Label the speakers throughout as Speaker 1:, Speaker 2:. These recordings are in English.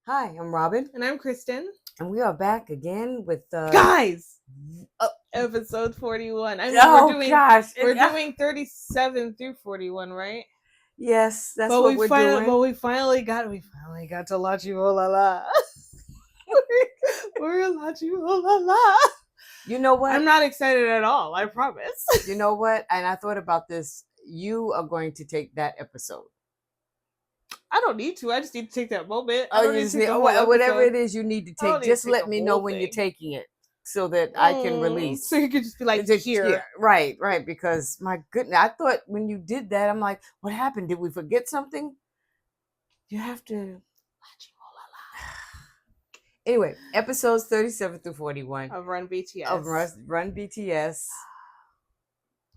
Speaker 1: Hi, I'm Robin,
Speaker 2: And I'm Kristen.
Speaker 1: and we are back again with
Speaker 2: Guys,
Speaker 1: oh,
Speaker 2: episode 41. I mean,
Speaker 1: oh gosh,
Speaker 2: we're doing 37 through 41, right?
Speaker 1: yes, that's what we're doing.
Speaker 2: But we finally got to La Chi La La. We're La Chi La La.
Speaker 1: You know what?
Speaker 2: I'm not excited at all, I promise.
Speaker 1: You know what? And I thought about this. You are going to take that episode.
Speaker 2: I don't need to. I just need to take that moment.
Speaker 1: Oh, you just need whatever it is you need to take. Just let me know when you're taking it, so that I can release.
Speaker 2: So you could just be like, here.
Speaker 1: Right. Because my goodness, I thought when you did that, I'm like, what happened? Did we forget something? You have to. Anyway, episodes 37 through 41
Speaker 2: of Run BTS.
Speaker 1: Run BTS.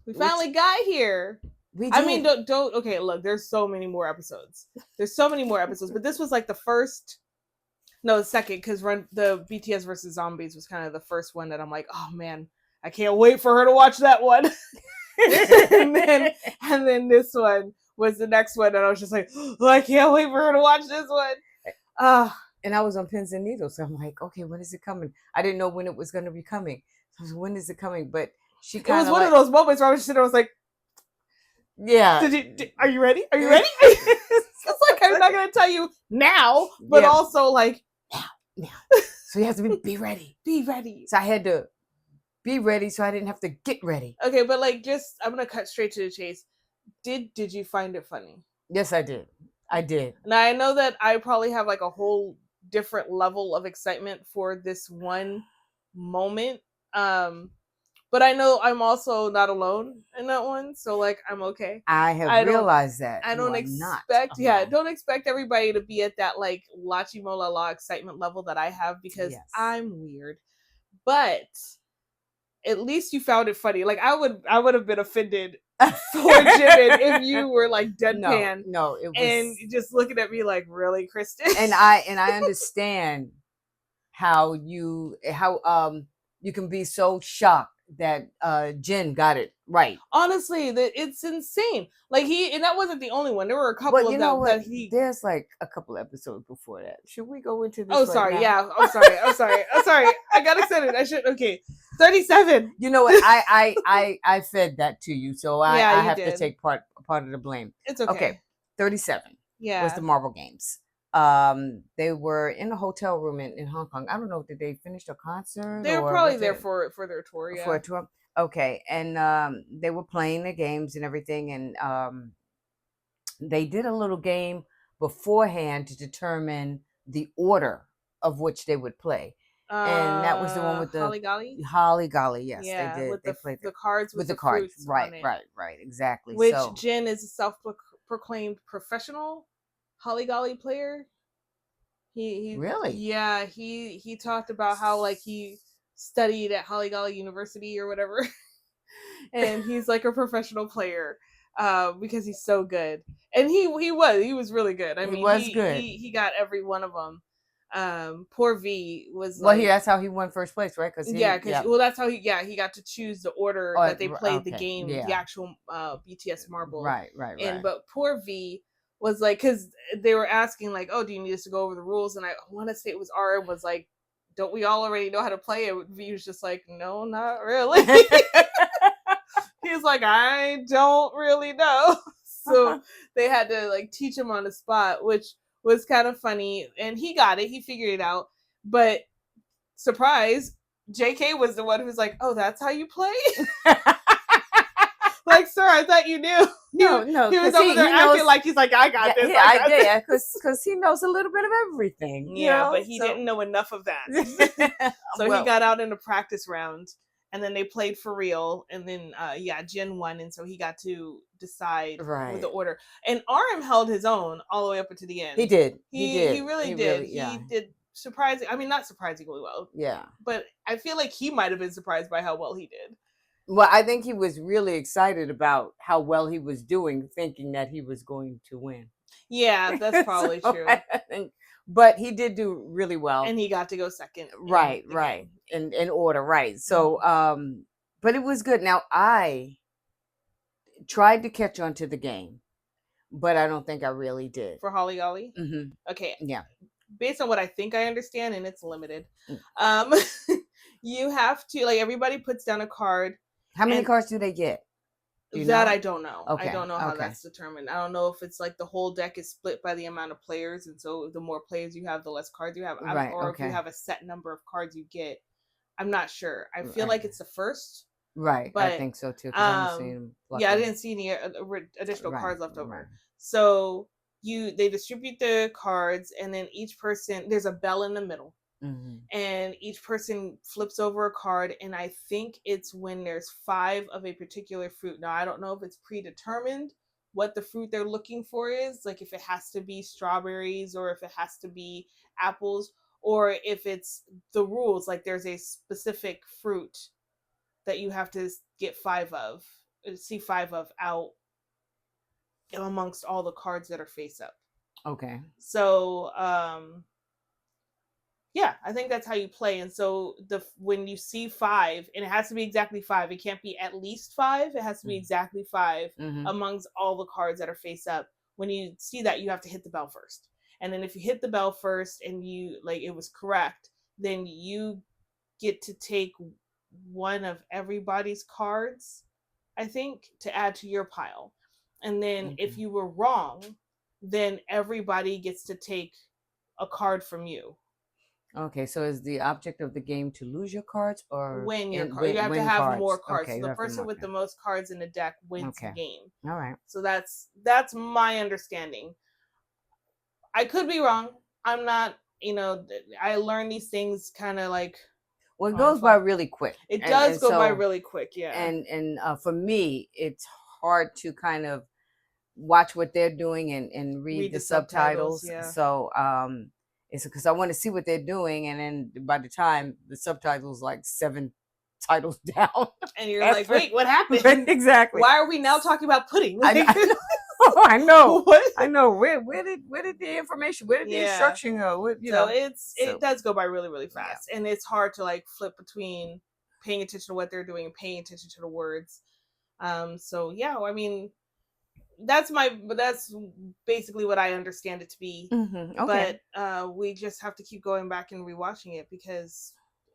Speaker 2: We finally got here.
Speaker 1: We did.
Speaker 2: I mean, don't. Okay, look. There's so many more episodes. But this was like the second, because the BTS versus Zombies was kind of the first one that I'm like, oh man, I can't wait for her to watch that one. and then this one was the next one, and I was just like, oh, I can't wait for her to watch this one.
Speaker 1: And I was on pins and needles, so I'm like, okay, when is it coming? I didn't know when it was going to be coming. So I was, when is it coming? But she kind of.
Speaker 2: It was one of those moments where I was sitting there, I was like,
Speaker 1: yeah.
Speaker 2: Are you ready? Are you ready? It's like, I'm not going to tell you now, but also like,
Speaker 1: now. So you have to be ready.
Speaker 2: Be ready.
Speaker 1: So I had to be ready so I didn't have to get ready.
Speaker 2: Okay, but like, I'm going to cut straight to the chase. Did you find it funny?
Speaker 1: Yes, I did. I did.
Speaker 2: Now, I know that I probably have like a whole different level of excitement for this one moment. But I know I'm also not alone in that one, so like, I'm okay.
Speaker 1: I have realized that.
Speaker 2: I don't don't expect everybody to be at that like La Chi La La excitement level that I have, because I'm weird. But at least you found it funny. Like, I would have been offended for Jimin if you were like deadpan.
Speaker 1: No, it was,
Speaker 2: and just looking at me like, really, Kristen?
Speaker 1: And I understand how you can be so shocked that Jin got it right.
Speaker 2: Honestly, it's insane. Like, and that wasn't the only one. There were a couple of them that
Speaker 1: there's like a couple episodes before that. Should we go into this?
Speaker 2: Oh, sorry. Now? Yeah. I'm sorry. I got excited. I should. Okay. 37.
Speaker 1: You know what? I fed that to you, so I have to take part of the blame.
Speaker 2: It's okay.
Speaker 1: Okay. 37.
Speaker 2: Yeah.
Speaker 1: Was the Marvel Games. They were in a hotel room in Hong Kong. I don't know, did they finish a concert?
Speaker 2: They were probably there for their tour. Yeah.
Speaker 1: For a tour. Okay, and they were playing the games and everything, and they did a little game beforehand to determine the order of which they would play. And that was the one with the Holly Golly. Yes,
Speaker 2: yeah,
Speaker 1: they did.
Speaker 2: With
Speaker 1: they played
Speaker 2: the cards with the
Speaker 1: cards. Right, exactly.
Speaker 2: Which Jin is a self-proclaimed professional Holly Golly player. He
Speaker 1: really?
Speaker 2: Yeah, he talked about how like he studied at Holly Golly University or whatever, and he's like a professional player because he's so good. And he was really good. I mean, he was good. He got every one of them. Poor V was
Speaker 1: that's how he won first place, right?
Speaker 2: That's how he got to choose the order that they played the game, the actual BTS Marble.
Speaker 1: Right.
Speaker 2: But poor V was like, because they were asking like, oh, do you need us to go over the rules? And I want to say it was RM was like, don't we all already know how to play it? V was just like, no, not really. He was like, I don't really know. So they had to like teach him on the spot, which was kind of funny, and he got it. He figured it out. But surprise, JK was the one who was like, "Oh, that's how you play." Like, sir, I thought you knew.
Speaker 1: No.
Speaker 2: He was over there acting like he's like, I got this.
Speaker 1: Yeah, I did, because he knows a little bit of everything.
Speaker 2: Yeah, but he didn't know enough of that. So he got out in the practice round, and then they played for real, and then Jin won, and so he got to decide with the order. And RM held his own all the way up to the end.
Speaker 1: He did.
Speaker 2: He really did. He did surprising. I mean, not surprisingly well.
Speaker 1: Yeah.
Speaker 2: But I feel like he might have been surprised by how well he did.
Speaker 1: Well, I think he was really excited about how well he was doing, thinking that he was going to win.
Speaker 2: Yeah, that's probably true.
Speaker 1: But he did do really well.
Speaker 2: And he got to go second.
Speaker 1: Right. In order, right. So, but it was good. Now, I tried to catch on to the game, but I don't think I really did.
Speaker 2: For Holly Golly?
Speaker 1: Mm-hmm.
Speaker 2: Okay.
Speaker 1: Yeah.
Speaker 2: based on what I think I understand, and it's limited.
Speaker 1: Mm.
Speaker 2: Um, you have to like everybody puts down a card,
Speaker 1: How many
Speaker 2: and
Speaker 1: cards do they get? Do you
Speaker 2: that
Speaker 1: know?
Speaker 2: I don't know. I
Speaker 1: Okay.
Speaker 2: don't know how
Speaker 1: Okay.
Speaker 2: that's determined. I don't know if it's like the whole deck is split by the amount of players, and so the more players you have, the less cards you have,
Speaker 1: Right.
Speaker 2: or if you
Speaker 1: Okay.
Speaker 2: have a set number of cards you get. I'm not sure. I feel
Speaker 1: Right.
Speaker 2: like it's the first,
Speaker 1: Right. I
Speaker 2: but
Speaker 1: think so too because I haven't seen them
Speaker 2: yeah, I
Speaker 1: flucking.
Speaker 2: didn't see any additional
Speaker 1: Right.
Speaker 2: cards left
Speaker 1: Right.
Speaker 2: over. So they distribute the cards, and then each person, there's a bell in the middle,
Speaker 1: Mm-hmm.
Speaker 2: and each person flips over a card, and I think it's when there's 5 of a particular fruit. Now I don't know if it's predetermined what the fruit they're looking for is, like if it has to be strawberries or if it has to be apples, or if it's the rules, like there's a specific fruit that you have to get 5 of, see 5 of out amongst all the cards that are face up.
Speaker 1: Okay.
Speaker 2: So yeah, I think that's how you play. And so when you see 5, and it has to be exactly 5, it can't be at least 5, it has to be exactly 5
Speaker 1: Mm-hmm.
Speaker 2: amongst all the cards that are face up. When you see that, you have to hit the bell first, and then if you hit the bell first and you like it was correct, then you get to take one of everybody's cards, I think, to add to your pile. And then if you were wrong, then everybody gets to take a card from you.
Speaker 1: Okay, so is the object of the game to lose your cards or
Speaker 2: Win your card. You have to
Speaker 1: win
Speaker 2: have
Speaker 1: cards?
Speaker 2: more cards.
Speaker 1: Okay,
Speaker 2: So
Speaker 1: you
Speaker 2: the
Speaker 1: have to
Speaker 2: person
Speaker 1: mark
Speaker 2: with the
Speaker 1: them.
Speaker 2: most cards in the deck wins the
Speaker 1: Okay.
Speaker 2: game.
Speaker 1: All right.
Speaker 2: So that's my understanding. I could be wrong. I'm not, I learned these things kind of like
Speaker 1: Well, it
Speaker 2: on the
Speaker 1: goes by
Speaker 2: fly.
Speaker 1: really quick.
Speaker 2: It
Speaker 1: And
Speaker 2: does go by
Speaker 1: so
Speaker 2: really quick, yeah.
Speaker 1: and for me, it's hard to kind of watch what they're doing and read
Speaker 2: Read
Speaker 1: the
Speaker 2: the subtitles,
Speaker 1: subtitles.
Speaker 2: yeah.
Speaker 1: So it's because I want to see what they're doing, and then by the time the subtitles like 7 titles down,
Speaker 2: And you're like, wait, what happened?
Speaker 1: Exactly.
Speaker 2: Why are we now talking about pudding? Like,
Speaker 1: I know. I know.
Speaker 2: what?
Speaker 1: I know. Where did the information? Where did the
Speaker 2: Yeah.
Speaker 1: instruction go? What,
Speaker 2: So
Speaker 1: know?
Speaker 2: it does go by really, really fast, and it's hard to like flip between paying attention to what they're doing and paying attention to the words. So yeah, I mean, that's basically what I understand it to be.
Speaker 1: Mm-hmm. Okay.
Speaker 2: But we just have to keep going back and rewatching it because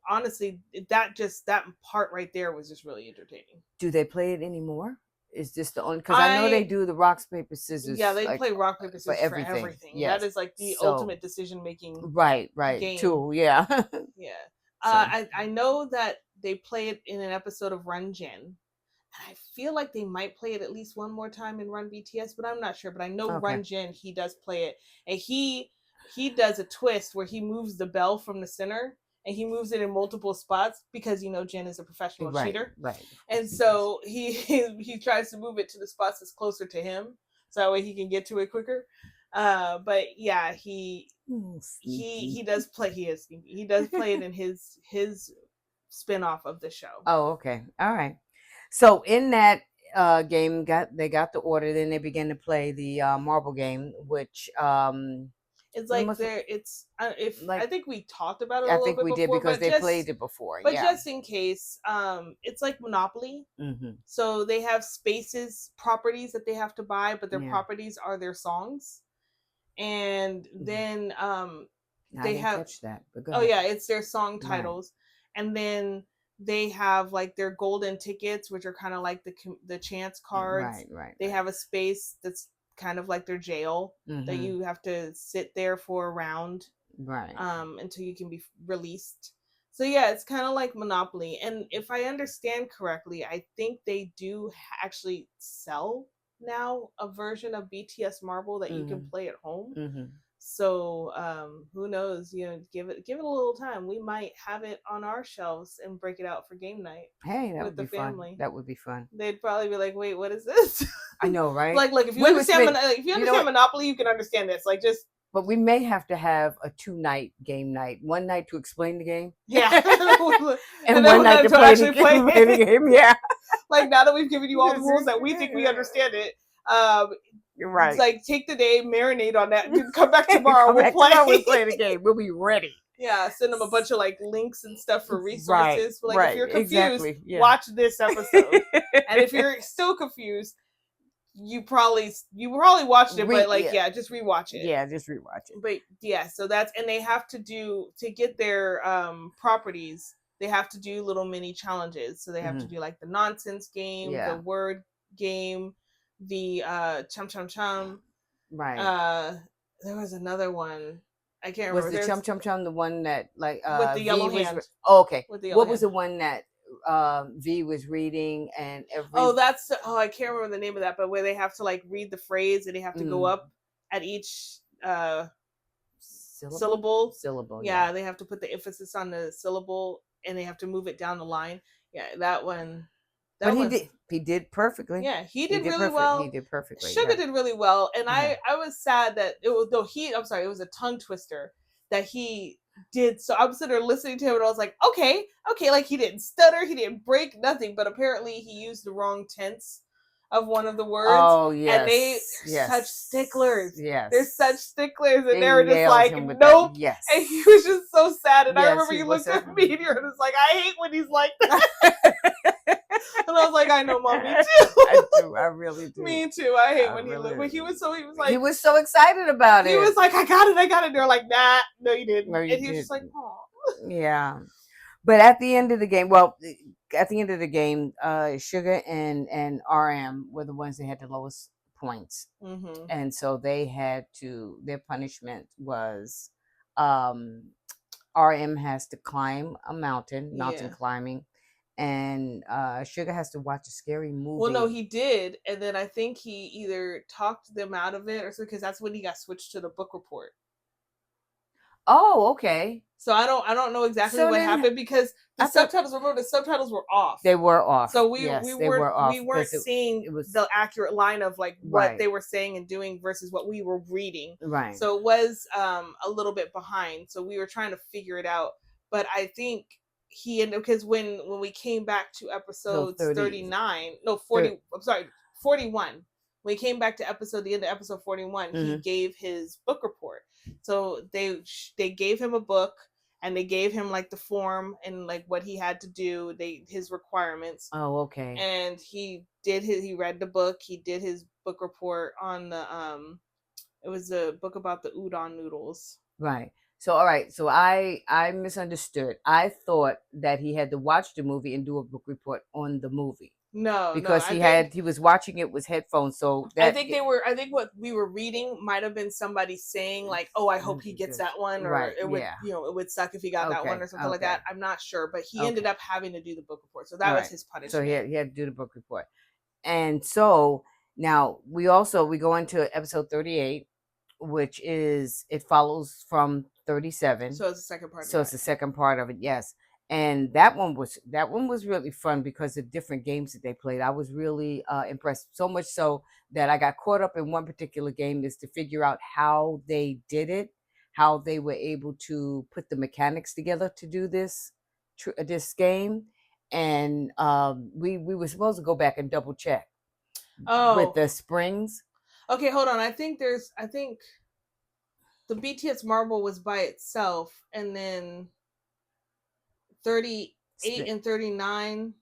Speaker 2: honestly, that part right there was just really entertaining.
Speaker 1: Do they play it anymore? Is this the only? Because I know they do the rock paper scissors.
Speaker 2: Yeah, they
Speaker 1: like,
Speaker 2: play rock paper scissors for everything.
Speaker 1: Yes.
Speaker 2: That is like the ultimate decision making.
Speaker 1: Right.
Speaker 2: Game.
Speaker 1: Tool. Yeah.
Speaker 2: Yeah. I know that they play it in an episode of Run Jin. I feel like they might play it at least one more time in Run BTS, but I'm not sure. But I know Run Jin, he does play it, and he does a twist where he moves the bell from the center, and he moves it in multiple spots because Jin is a professional cheater,
Speaker 1: right?
Speaker 2: And so he tries to move it to the spots that's closer to him, so that way he can get to it quicker. But yeah, he does play. He does play it in his spin-off of the show.
Speaker 1: Oh, okay, all right. So in that game, they got the order. Then they began to play the marble game, which
Speaker 2: it's like I think we talked about it. I think we did
Speaker 1: because they played it before.
Speaker 2: But just in case, it's like Monopoly.
Speaker 1: Mm-hmm.
Speaker 2: So they have spaces, properties that they have to buy, but their properties are their songs, and then they have
Speaker 1: catch that. But go
Speaker 2: oh
Speaker 1: ahead.
Speaker 2: yeah, it's their song titles, and then they have like their golden tickets, which are kind of like the chance cards.
Speaker 1: Right.
Speaker 2: They have a space that's kind of like their jail that you have to sit there for a round,
Speaker 1: right?
Speaker 2: Until you can be released. So yeah, it's kind of like Monopoly. And if I understand correctly, I think they do actually sell now a version of BTS Marble that you can play at home.
Speaker 1: Mm-hmm.
Speaker 2: So who knows? Give it a little time. We might have it on our shelves and break it out for game night.
Speaker 1: Hey, that would be family. Fun. That would be fun.
Speaker 2: They'd probably be like, "Wait, what is this?"
Speaker 1: I know, right?
Speaker 2: like if you understand Monopoly, you can understand this. Like just.
Speaker 1: But we may have to have a 2-night game night. One night to explain the game.
Speaker 2: Yeah.
Speaker 1: and one night to play the game. Yeah.
Speaker 2: Like now that we've given you all the rules that we think we understand it.
Speaker 1: You're right.
Speaker 2: It's like take the day, marinate on that, and come back tomorrow. We'll play
Speaker 1: the game. We'll be ready.
Speaker 2: Yeah, send them a bunch of like links and stuff for resources. Right, if you're confused,
Speaker 1: exactly.
Speaker 2: watch this episode. And if you're still confused, you probably watched it, but like
Speaker 1: yeah.
Speaker 2: just rewatch it.
Speaker 1: Yeah, just rewatch it.
Speaker 2: But yeah, so that's, and they have to do, to get their properties, they have to do little mini challenges. So they have to do like the nonsense game, the word game, the chum chum chum.
Speaker 1: Right.
Speaker 2: There was another one. I can't
Speaker 1: Was
Speaker 2: remember.
Speaker 1: the chum chum chum the one that like
Speaker 2: with the yellow
Speaker 1: V was
Speaker 2: hand.
Speaker 1: oh, okay.
Speaker 2: With the yellow
Speaker 1: What was
Speaker 2: hand.
Speaker 1: the one that V was reading and every
Speaker 2: that's I can't remember the name of that, but where they have to like read the phrase and they have to go up at each syllable. Yeah, they have to put the emphasis on the syllable and they have to move it down the line. Yeah, that one.
Speaker 1: But he did perfectly.
Speaker 2: Yeah, he did really well.
Speaker 1: He did perfectly.
Speaker 2: Sugar did really well, and I was sad that it was, it was a tongue twister that he did. So I'm sitting there listening to him, and I was like, okay, like he didn't stutter, he didn't break nothing, but apparently he used the wrong tense of one of the words.
Speaker 1: Oh yes,
Speaker 2: and they're such sticklers.
Speaker 1: Yes,
Speaker 2: they're such sticklers, and they were just like, nope. Yes, and he was just so sad. And I remember you looked at me and you were just like, I hate when he's like that. And I was like, I know, Mom, me too.
Speaker 1: I do. I really do.
Speaker 2: Me too. I hate when really, he was so excited about it. He was like, I got it. They're like, nah, no, you didn't. No, and he was just like, oh.
Speaker 1: Yeah. But at the end of the game, Sugar and RM were the ones that had the lowest points. Mm-hmm. And so they had to, their punishment was RM has to climb a mountain climbing. And Sugar has to watch a scary movie.
Speaker 2: Well, no, he did, and then I think he either talked them out of it or something, because that's when he got switched to the book report.
Speaker 1: Oh, okay.
Speaker 2: So I don't know exactly what happened, because the subtitles were off.
Speaker 1: They were off.
Speaker 2: So we weren't seeing the accurate line of like what they were saying and doing versus what we were reading.
Speaker 1: Right.
Speaker 2: So it was a little bit behind. So we were trying to figure it out, but I think he ended, because when we came back to episodes 39, no 40, I'm sorry, 41. When we came back to the end of episode 41, he gave his book report. So they gave him a book and they gave him like the form and like what he had to do, his requirements.
Speaker 1: Oh, okay.
Speaker 2: And he read the book, he did his book report on the it was a book about the udon noodles.
Speaker 1: Right. So, all right. So I misunderstood. I thought that he had to watch the movie and do a book report on the movie.
Speaker 2: No,
Speaker 1: because he was watching it with headphones. So
Speaker 2: I think what we were reading might have been somebody saying like, "Oh, I hope he gets that one," or it would, it would suck if he got that one or something like that. I'm not sure, but he ended up having to do the book report, so that was his punishment.
Speaker 1: So he had to do the book report, and so now we go into episode 38, which is it follows from 37.
Speaker 2: So it's the second part.
Speaker 1: So it's the second part of it, yes. And that one was really fun because of different games that they played. I was really impressed, so much so that I got caught up in one particular game is to figure out how they did it, how they were able to put the mechanics together to do this game. And we were supposed to go back and double check with the springs.
Speaker 2: Okay, hold on. I think the BTS marble was by itself, and then 38 and 39.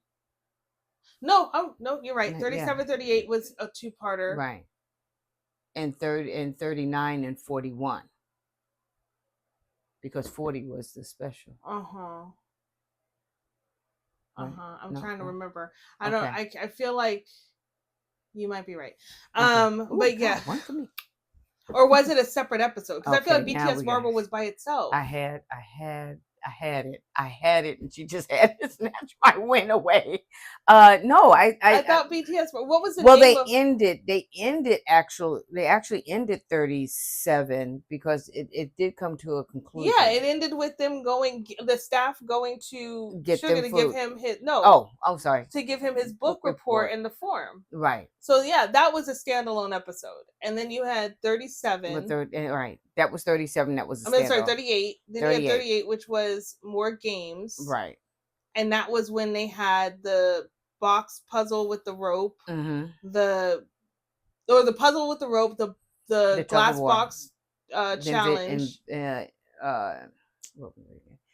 Speaker 2: No, you're right. 37, 38 was a two-parter.
Speaker 1: Right. And 39 and 41. Because 40 was the special.
Speaker 2: I'm trying to remember. I don't. I feel like you might be right. But yeah.
Speaker 1: One for me.
Speaker 2: Or was it a separate episode? Because I feel like BTS Marvel was by itself.
Speaker 1: I had it, and she just had to snatch my win away. No, I
Speaker 2: thought BTS. What was the
Speaker 1: well?
Speaker 2: Name
Speaker 1: they actually ended 37 because it did come to a conclusion.
Speaker 2: Yeah, it ended with them the staff going to Sugar to give him his to give him his book report in the form.
Speaker 1: Right.
Speaker 2: So yeah, that was a standalone episode, and then you had 37.
Speaker 1: Right, that was 37. That was
Speaker 2: 38. Then 38. You had 38, which was more games.
Speaker 1: Right.
Speaker 2: And that was when they had the box puzzle with the rope, the puzzle with the rope, the glass box challenge,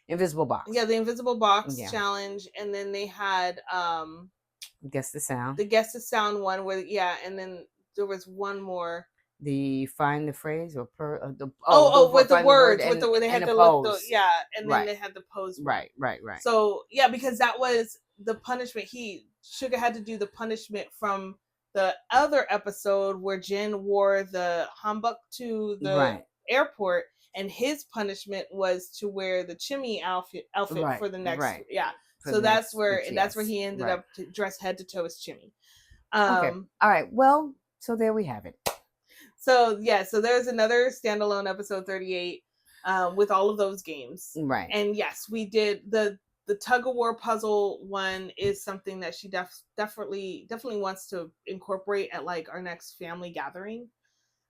Speaker 1: invisible box.
Speaker 2: Yeah, the invisible box challenge, and then they had
Speaker 1: Guess the Sound.
Speaker 2: The Guess the Sound one where and then there was one more.
Speaker 1: The find the phrase or
Speaker 2: With the
Speaker 1: find the word
Speaker 2: words, with the, they
Speaker 1: and
Speaker 2: had
Speaker 1: the
Speaker 2: to look the,
Speaker 1: pose.
Speaker 2: yeah, and then
Speaker 1: Right.
Speaker 2: they had the pose one.
Speaker 1: Right.
Speaker 2: So yeah, because that was the punishment. Sugar had to do the punishment from the other episode where Jin wore the hanbok to the
Speaker 1: Right.
Speaker 2: airport, and his punishment was to wear the chimney outfit
Speaker 1: Right.
Speaker 2: for the next,
Speaker 1: Right.
Speaker 2: yeah.
Speaker 1: For
Speaker 2: So
Speaker 1: the
Speaker 2: that's
Speaker 1: next
Speaker 2: where
Speaker 1: BTS.
Speaker 2: he ended
Speaker 1: Right.
Speaker 2: up to dress head to toe as Chimmy.
Speaker 1: Okay. All right. Well, so there we have it.
Speaker 2: So yeah, so there's another standalone episode 38 with all of those games.
Speaker 1: Right.
Speaker 2: And yes, we did the tug of war puzzle one is something that she definitely wants to incorporate at like our next family gathering,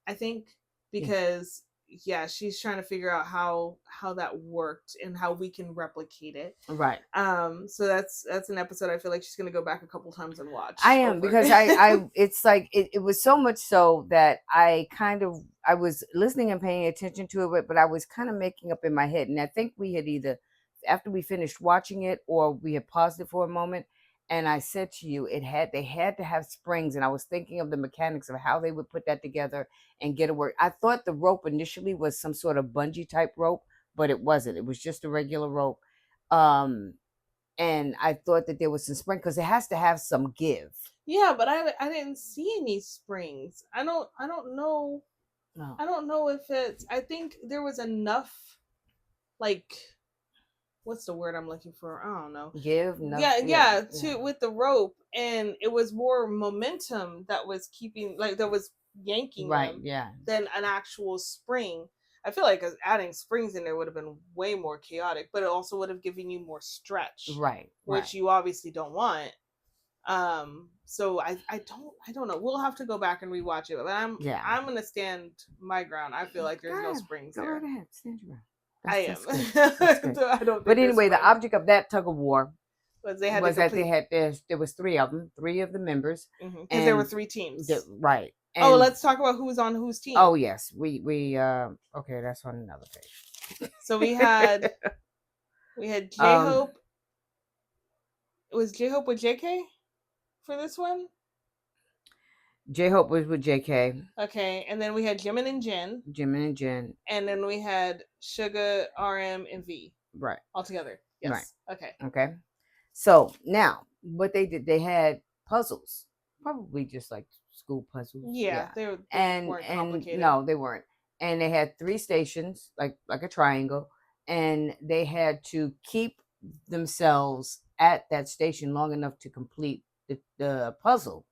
Speaker 2: I think, because yeah, she's trying to figure out how that worked and how we can replicate it.
Speaker 1: Right.
Speaker 2: So that's an episode I feel like she's gonna go back a couple times and watch.
Speaker 1: I am because I it's like it was so much so that I was listening and paying attention to it, but I was kind of making up in my head. And I think we had either after we finished watching it or we had paused it for a moment. And I said to you, they had to have springs, and I was thinking of the mechanics of how they would put that together and get it work. I thought the rope initially was some sort of bungee type rope, but it wasn't. It was just a regular rope. And I thought that there was some spring because it has to have some give.
Speaker 2: Yeah, but I didn't see any springs. I don't know.
Speaker 1: Oh.
Speaker 2: I don't know if it's. I think there was enough, like, what's the word I'm looking for? I don't know.
Speaker 1: Give.
Speaker 2: Yeah. With the rope, and it was more momentum that was keeping, like, that was yanking them, than an actual spring. I feel like adding springs in there would have been way more chaotic, but it also would have given you more stretch, which you obviously don't want. So I don't know. We'll have to go back and rewatch it. But I'm gonna stand my ground. I feel like there's no springs there.
Speaker 1: Go right ahead, stand your ground.
Speaker 2: I am. I don't.
Speaker 1: But anyway, the object of that tug of war
Speaker 2: was
Speaker 1: there was three of them, three of the members,
Speaker 2: because there were three teams.
Speaker 1: Right.
Speaker 2: And let's talk about who's on whose team.
Speaker 1: Oh yes, we okay, that's on another page.
Speaker 2: So we had J-Hope. Was J-Hope with JK for this one?
Speaker 1: J-Hope was with JK.
Speaker 2: Okay, and then we had Jimin and Jin. And then we had Suga, RM, and V.
Speaker 1: Right.
Speaker 2: All together. Yes. Right.
Speaker 1: Okay. So now what they did, they had puzzles, probably just like school puzzles.
Speaker 2: Yeah. They weren't complicated.
Speaker 1: No, they weren't. And they had 3 stations, like a triangle, and they had to keep themselves at that station long enough to complete the puzzle.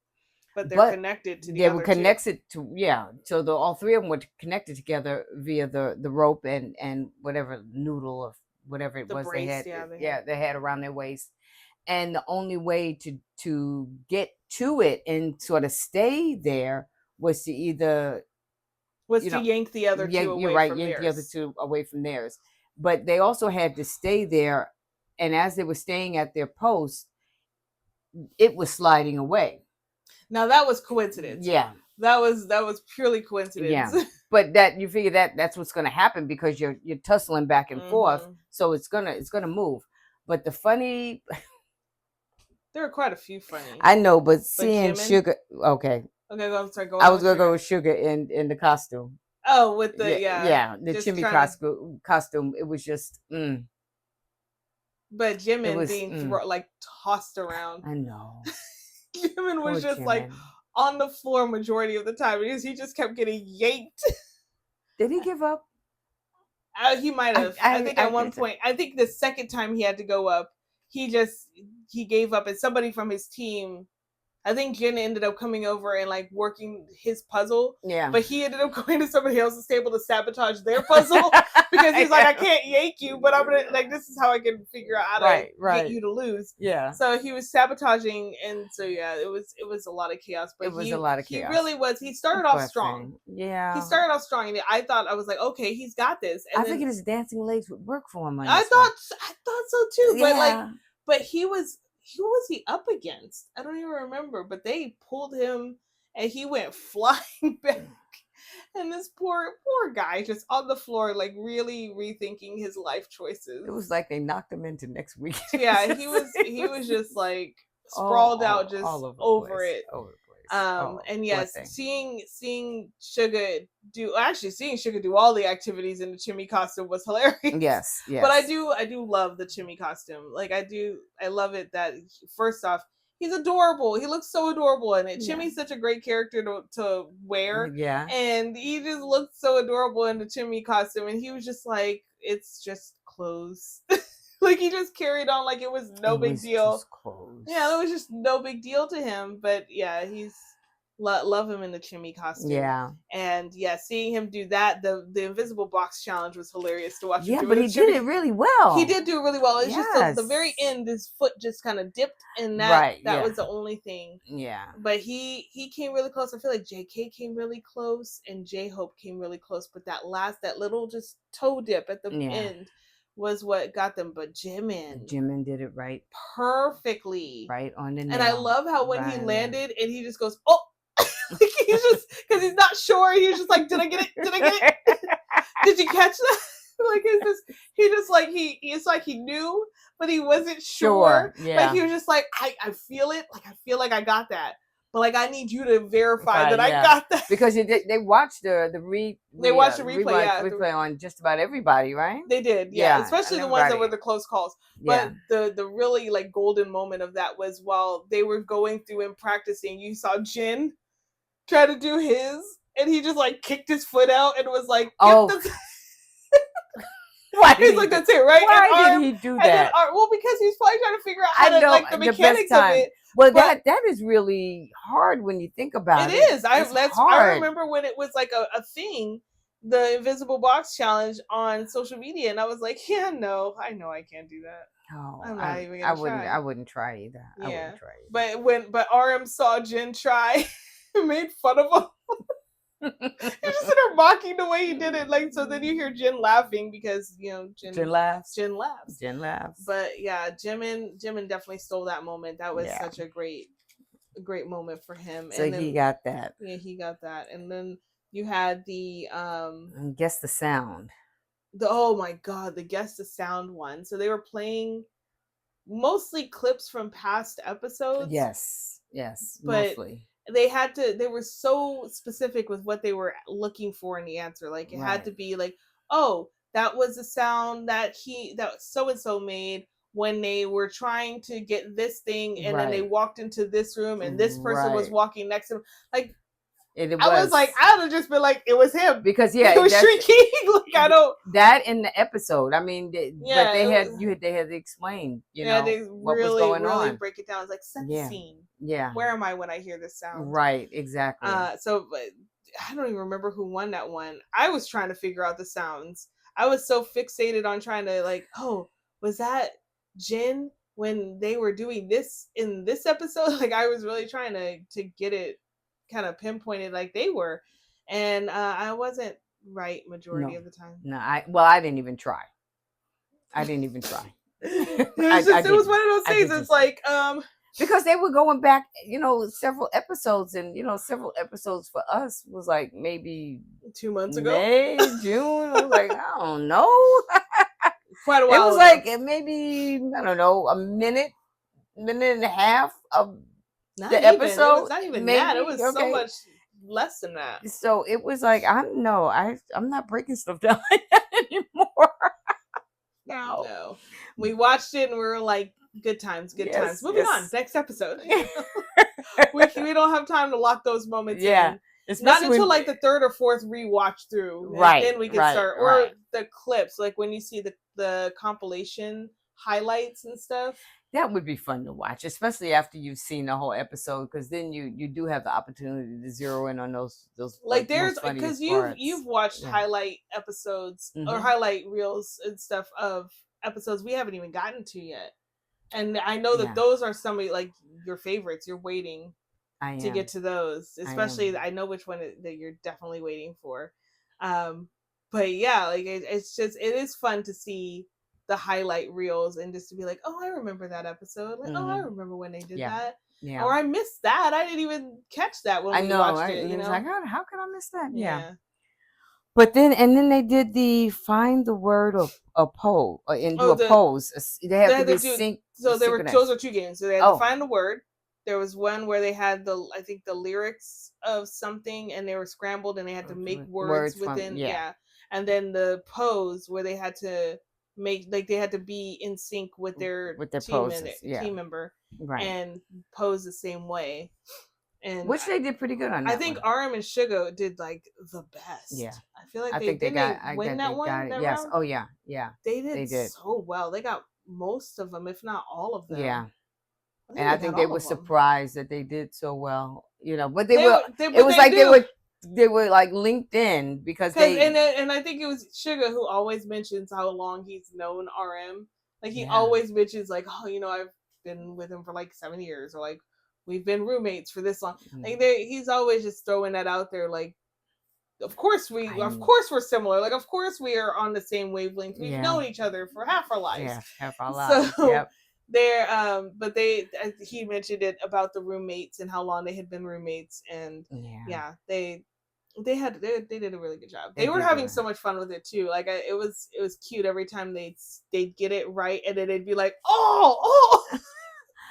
Speaker 2: But they're connected to the other. They were
Speaker 1: connected to So all 3 of them were connected together via the rope and whatever noodle or whatever it was brace, they had around their waist. And the only way to get to it and sort of stay there was to either
Speaker 2: yank the other two away from
Speaker 1: yank the other 2 away from theirs. But they also had to stay there, and as they were staying at their post, it was sliding away.
Speaker 2: Now that was coincidence.
Speaker 1: Yeah.
Speaker 2: That was purely coincidence.
Speaker 1: Yeah. But that you figure that's what's going to happen because you're tussling back and forth, so it's going to move. But the funny
Speaker 2: there were quite a few funny.
Speaker 1: I know, but seeing Sugar Okay,
Speaker 2: I'm sorry,
Speaker 1: I was going to go with Sugar in the costume.
Speaker 2: Oh, with the
Speaker 1: the Chimmy costume. It was just
Speaker 2: But Jimin being like tossed around.
Speaker 1: I know.
Speaker 2: Jimin was just like on the floor majority of the time because he just kept getting yanked.
Speaker 1: Did he give up?
Speaker 2: He might have. I think at one point, I think the second time he had to go up, he gave up, and somebody from his team, I think Jin ended up coming over and like working his puzzle. Yeah. But he ended up going to somebody else's table to sabotage their puzzle because he's like, I can't yank you, but I'm gonna this is how I can figure out how to get you to lose. Yeah. So he was sabotaging, and so it was a lot of chaos. But
Speaker 1: a lot of chaos.
Speaker 2: He really was. He started off strong.
Speaker 1: Yeah.
Speaker 2: He started off strong, and I was like, okay, he's got this. And
Speaker 1: I figured his dancing legs would work for him.
Speaker 2: I thought so too. Yeah. But he was. Who was he up against? I don't even remember, but they pulled him and he went flying back. And this poor guy just on the floor, like really rethinking his life choices.
Speaker 1: It was like they knocked him into next week.
Speaker 2: Yeah, he was just like sprawled out, just over it.
Speaker 1: Oh,
Speaker 2: And
Speaker 1: poor
Speaker 2: yes,
Speaker 1: thing.
Speaker 2: seeing Sugar do all the activities in the Chimmy costume was hilarious.
Speaker 1: Yes,
Speaker 2: But
Speaker 1: yes.
Speaker 2: I do love the Chimmy costume. Like I love it that first off, he's adorable. He looks so adorable in it.
Speaker 1: Yeah.
Speaker 2: Chimmy's such a great character to wear,
Speaker 1: Yeah.
Speaker 2: and he just looked so adorable in the Chimmy costume. And he was just like, it's just clothes. Like he just carried on like it was no
Speaker 1: It
Speaker 2: big
Speaker 1: was
Speaker 2: deal.
Speaker 1: just close.
Speaker 2: Yeah, that was just no big deal to him. But yeah, love him in the Chimmy costume.
Speaker 1: Yeah.
Speaker 2: And yeah, seeing him do that, the invisible box challenge was hilarious to watch him
Speaker 1: Yeah,
Speaker 2: do
Speaker 1: but
Speaker 2: it.
Speaker 1: he did it really well.
Speaker 2: He did do really well. It's just the very
Speaker 1: Yes.
Speaker 2: end, his foot just kind of dipped, and
Speaker 1: Right.
Speaker 2: that
Speaker 1: Yeah.
Speaker 2: was the only thing.
Speaker 1: Yeah.
Speaker 2: But he came really close. I feel like JK came really close, and J Hope came really close. But that little just toe dip at the
Speaker 1: Yeah.
Speaker 2: end was what got them. But
Speaker 1: Jimin did it right.
Speaker 2: perfectly.
Speaker 1: Right on the nail.
Speaker 2: And I love how when he
Speaker 1: Right on.
Speaker 2: landed and he just goes, oh, like he's just because he's not sure. He's just like, did I get it? Did I get it? Did you catch that? Like it's like he knew, but he wasn't sure.
Speaker 1: Yeah.
Speaker 2: Like he was just like, I feel it. Like I feel like I got that. But like I need you to verify that I got that.
Speaker 1: Because they watched the replay on just about everybody, right?
Speaker 2: They did, yeah. Especially the ones that were the close calls. But the really like golden moment of that was while they were going through and practicing, you saw Jin try to do his, and he just like kicked his foot out and was like,
Speaker 1: why
Speaker 2: he's like, that's it, right?
Speaker 1: Why did he do that?
Speaker 2: Well, because he's probably trying to figure out how to like the mechanics of it.
Speaker 1: Well, that is really hard when you think about it.
Speaker 2: It is. I remember when it was like a thing, the invisible box challenge on social media, and I was like, yeah, no, I know I can't do that.
Speaker 1: Oh,
Speaker 2: I'm not even gonna try.
Speaker 1: I wouldn't try either.
Speaker 2: Yeah.
Speaker 1: I wouldn't try either.
Speaker 2: But RM saw Jin try, made fun of him. You just sit there mocking the way he did it, like so. Then you hear Jin laughing because Jin laughs. But yeah, Jimin definitely stole that moment. That was such a great moment for him.
Speaker 1: So he got that.
Speaker 2: Yeah, he got that. And then you had the
Speaker 1: guess the sound.
Speaker 2: Oh my god, the guess the sound one. So they were playing mostly clips from past episodes.
Speaker 1: Yes,
Speaker 2: but
Speaker 1: mostly.
Speaker 2: They were so specific with what they were looking for in the answer. Like it had to be like, oh, that was the sound that so and so made when they were trying to get this thing, and then they walked into this room and this person was walking next to them. Like I was like, I would have just been like, it was him
Speaker 1: because
Speaker 2: he was shrieking. Like I don't
Speaker 1: that in the episode. I mean, but they had to explain, what was going on.
Speaker 2: Break it down. It's like set the scene.
Speaker 1: Yeah,
Speaker 2: where am I when I hear this sound?
Speaker 1: Right, exactly.
Speaker 2: So I don't even remember who won that one. I was trying to figure out the sounds. I was so fixated on trying to like, oh, was that Jin when they were doing this in this episode? Like I was really trying to get it kind of pinpointed like they were, and I wasn't right majority of the time.
Speaker 1: No, I didn't even try. It
Speaker 2: was one of those things. It's like
Speaker 1: because they were going back, several episodes, and several episodes for us was like maybe
Speaker 2: 2 months ago,
Speaker 1: May, June. I was like, I don't know.
Speaker 2: Quite a while.
Speaker 1: It was like maybe I don't know, a minute and a half of the episode.
Speaker 2: It was not even that. It was so much less than that.
Speaker 1: So it was like I'm not breaking stuff down anymore.
Speaker 2: No. We watched it and we were like, good times. Moving on, next episode. we don't have time to lock those moments in. Not until like the third or fourth rewatch through. Right. Then we can start. Or the clips, like when you see the compilation highlights and stuff.
Speaker 1: That would be fun to watch, especially after you've seen the whole episode, because then you do have the opportunity to zero in on those
Speaker 2: like there's because you've watched highlight episodes or highlight reels and stuff of episodes we haven't even gotten to yet, and I know that those are some of like your favorites. You're waiting to get to those, especially I know which one that you're definitely waiting for. But yeah, like it is fun to see the highlight reels and just to be like, oh, I remember that episode. Like, oh, I remember when they did that. Yeah. Or I missed that. I didn't even catch that when we watched it. You know,
Speaker 1: like, how could I miss that? Yeah. But then they did the find the word of a pose and do a pose. They have to be synced.
Speaker 2: So those are two games. So they had to find the word. There was one where they had I think the lyrics of something, and they were scrambled, and they had to make words
Speaker 1: Words from
Speaker 2: within,
Speaker 1: yeah,
Speaker 2: yeah. And then the pose where they had to make, like, they had to be in sync with their
Speaker 1: with their poses. Yeah,
Speaker 2: team member
Speaker 1: right.
Speaker 2: and pose the same way. And
Speaker 1: Which they did pretty good on
Speaker 2: I
Speaker 1: that
Speaker 2: think
Speaker 1: one.
Speaker 2: RM and Sugar did like the
Speaker 1: Yeah,
Speaker 2: best. I feel like
Speaker 1: I
Speaker 2: they
Speaker 1: think they
Speaker 2: didn't
Speaker 1: got.
Speaker 2: they
Speaker 1: I
Speaker 2: win
Speaker 1: got they
Speaker 2: that
Speaker 1: got
Speaker 2: one,
Speaker 1: it.
Speaker 2: that
Speaker 1: Yes.
Speaker 2: round.
Speaker 1: Oh yeah, yeah.
Speaker 2: They
Speaker 1: They
Speaker 2: did
Speaker 1: did.
Speaker 2: so well. They got most of them, if not all of them.
Speaker 1: Yeah,
Speaker 2: I
Speaker 1: and
Speaker 2: think
Speaker 1: I
Speaker 2: they got
Speaker 1: think they
Speaker 2: all
Speaker 1: were
Speaker 2: of them.
Speaker 1: surprised that they did so well. But they
Speaker 2: They
Speaker 1: were.
Speaker 2: were, they
Speaker 1: It
Speaker 2: but
Speaker 1: was
Speaker 2: they
Speaker 1: like
Speaker 2: do.
Speaker 1: they were like linked in because
Speaker 2: Cause
Speaker 1: they.
Speaker 2: and I think it was Sugar who always mentions how long he's known RM. Like he
Speaker 1: Yeah.
Speaker 2: always mentions like, oh, I've been with him for like 7 years, or like we've been roommates for this long. Like he's always just throwing that out there. Like, of
Speaker 1: I,
Speaker 2: course we're similar. Like, of course we are on the same wavelength. We've
Speaker 1: yeah.
Speaker 2: known each other for half our lives.
Speaker 1: Yeah. Half our lives.
Speaker 2: So
Speaker 1: Yep.
Speaker 2: they're but he mentioned it about the roommates and how long they had been roommates, and
Speaker 1: Yeah.
Speaker 2: yeah, they did a really good job.
Speaker 1: They
Speaker 2: They were
Speaker 1: did do
Speaker 2: having
Speaker 1: it.
Speaker 2: so much fun with it too. Like it was cute every time they'd get it right, and then they'd be like, oh.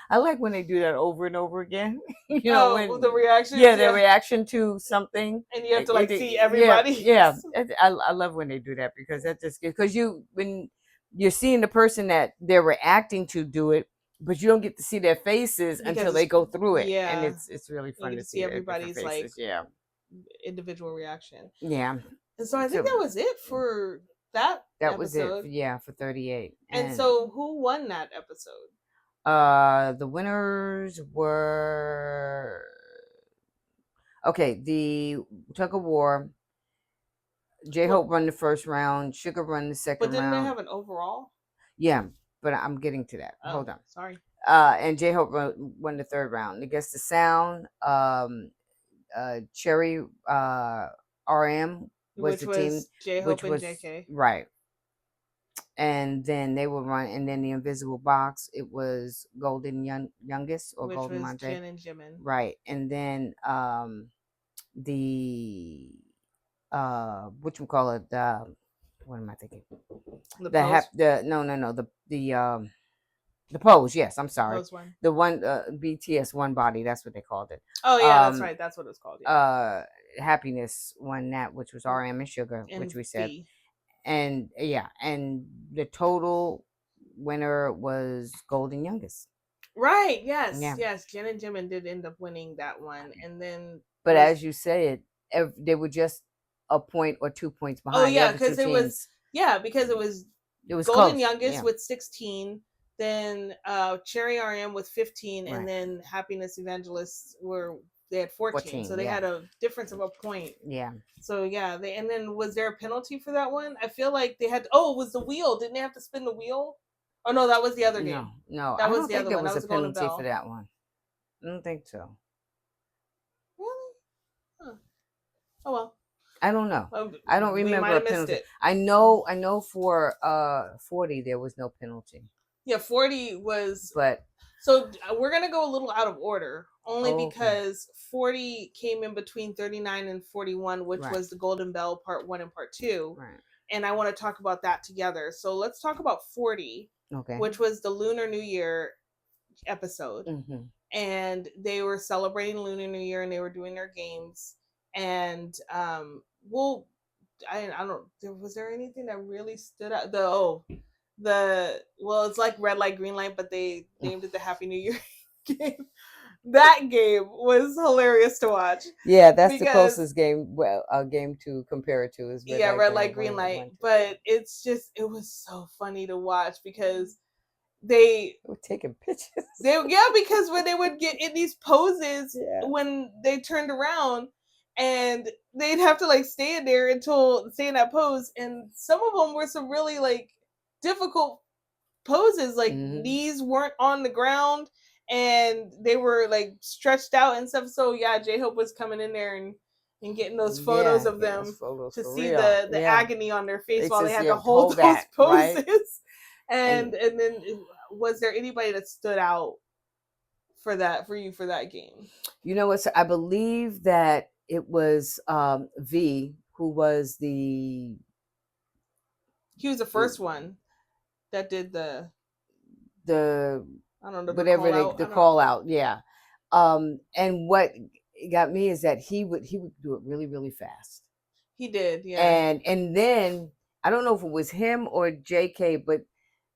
Speaker 1: I like when they do that over and over again.
Speaker 2: Oh, the
Speaker 1: When
Speaker 2: reactions,
Speaker 1: yeah, their
Speaker 2: yeah,
Speaker 1: reaction to something.
Speaker 2: and you have to like see
Speaker 1: Yeah,
Speaker 2: everybody.
Speaker 1: yeah. I love when they do that because that just because when you're seeing the person that they're reacting to do it, but you don't get to see their faces
Speaker 2: Because
Speaker 1: until they
Speaker 2: it's,
Speaker 1: go through it, and
Speaker 2: yeah,
Speaker 1: it's really
Speaker 2: you
Speaker 1: fun
Speaker 2: get
Speaker 1: to
Speaker 2: to see
Speaker 1: see their different
Speaker 2: everybody's like
Speaker 1: faces. Yeah,
Speaker 2: individual reaction.
Speaker 1: yeah.
Speaker 2: And so I think
Speaker 1: So
Speaker 2: that was it for that
Speaker 1: that was it.
Speaker 2: episode.
Speaker 1: Yeah, for 38.
Speaker 2: And
Speaker 1: And
Speaker 2: so who won that episode?
Speaker 1: the winners were okay. The tug of war. J
Speaker 2: What?
Speaker 1: Hope run the first round. Sugar run the
Speaker 2: But
Speaker 1: second
Speaker 2: didn't they
Speaker 1: round.
Speaker 2: have an overall?
Speaker 1: Yeah, but I'm getting to that.
Speaker 2: Oh,
Speaker 1: Hold on.
Speaker 2: sorry.
Speaker 1: And J Hope won the third round. Against the sound, Cherry RM was
Speaker 2: Which
Speaker 1: the team,
Speaker 2: was J Hope
Speaker 1: which
Speaker 2: and
Speaker 1: was
Speaker 2: JK,
Speaker 1: right. And then they would run, and then the invisible box. It was Golden Youngest or
Speaker 2: which
Speaker 1: Golden
Speaker 2: was
Speaker 1: Monte,
Speaker 2: Jin and Jimin.
Speaker 1: right? And then the what you call it? What am I thinking?
Speaker 2: The pose,
Speaker 1: The no the pose. Yes, I'm
Speaker 2: the
Speaker 1: sorry.
Speaker 2: pose one.
Speaker 1: The one BTS one body. That's what they called it.
Speaker 2: Oh yeah, that's
Speaker 1: Um,
Speaker 2: right. That's what it was called. Yeah.
Speaker 1: Happiness won that, which was RM and Sugar, which
Speaker 2: And
Speaker 1: we said,
Speaker 2: V.
Speaker 1: and yeah, and the total winner was Golden Youngest.
Speaker 2: Right. Yes.
Speaker 1: Yeah,
Speaker 2: Yes. Jin and Jimin did end up winning that one, and then
Speaker 1: but
Speaker 2: was,
Speaker 1: as you said, they were just a point or 2 points
Speaker 2: oh
Speaker 1: behind the
Speaker 2: yeah,
Speaker 1: other two
Speaker 2: because it was,
Speaker 1: teams.
Speaker 2: yeah, because it was
Speaker 1: It was
Speaker 2: Golden
Speaker 1: close.
Speaker 2: Youngest
Speaker 1: Yeah,
Speaker 2: with 16, then Cherry RM with 15, and
Speaker 1: right.
Speaker 2: then Happiness Evangelists they had 14.
Speaker 1: 14.
Speaker 2: So they
Speaker 1: Yeah,
Speaker 2: had a difference of a point.
Speaker 1: yeah.
Speaker 2: So yeah, and then was there a penalty for that one? I feel like they had, oh, it was the wheel. Didn't they have to spin the wheel? Oh no, that was the other
Speaker 1: No,
Speaker 2: game.
Speaker 1: no,
Speaker 2: That
Speaker 1: I
Speaker 2: was
Speaker 1: don't
Speaker 2: the
Speaker 1: think
Speaker 2: other
Speaker 1: there
Speaker 2: one. That
Speaker 1: was a
Speaker 2: was the Golden
Speaker 1: penalty for
Speaker 2: Bell.
Speaker 1: that one. I don't think so.
Speaker 2: Really? Huh. Oh well.
Speaker 1: I don't know.
Speaker 2: Well,
Speaker 1: I don't
Speaker 2: we
Speaker 1: remember
Speaker 2: might
Speaker 1: a
Speaker 2: have missed
Speaker 1: penalty.
Speaker 2: it.
Speaker 1: I know for 40 there was no penalty.
Speaker 2: Yeah, 40 was.
Speaker 1: But
Speaker 2: So we're gonna go a little out of order, only
Speaker 1: okay.
Speaker 2: because 40 came in between 39 and 41, which
Speaker 1: Right.
Speaker 2: was the Golden Bell Part 1 and Part 2,
Speaker 1: Right.
Speaker 2: and I want to talk about that together. So let's talk about 40,
Speaker 1: Okay.
Speaker 2: which was the Lunar New Year episode,
Speaker 1: Mm-hmm.
Speaker 2: and they were celebrating Lunar New Year and they were doing their games, and well, I don't. Was there anything that really stood out? Well, it's like red light, green light, but they named it the Happy New Year game. That game was hilarious to watch.
Speaker 1: Yeah, that's the
Speaker 2: Because
Speaker 1: closest game game to compare it to is
Speaker 2: yeah, red light, green light. But it's just, it was so funny to watch because they
Speaker 1: we're taking pictures.
Speaker 2: yeah, because when they would get in these poses,
Speaker 1: Yeah.
Speaker 2: when they turned around, and they'd have to like stay in that pose, and some of them were some really like difficult poses, like knees weren't on the ground and they were like stretched out and stuff. So yeah, J-Hope was coming in there and getting those photos of them to see the agony on their face while they had to hold those poses. Right? and then was there anybody that stood out for you for that game?
Speaker 1: You know what? I believe that it was V who was
Speaker 2: he was the first one that did the
Speaker 1: I don't know,
Speaker 2: whatever
Speaker 1: the call out, yeah. And what got me is that he would do it really, really fast.
Speaker 2: He did, yeah.
Speaker 1: And then I don't know if it was him or JK, but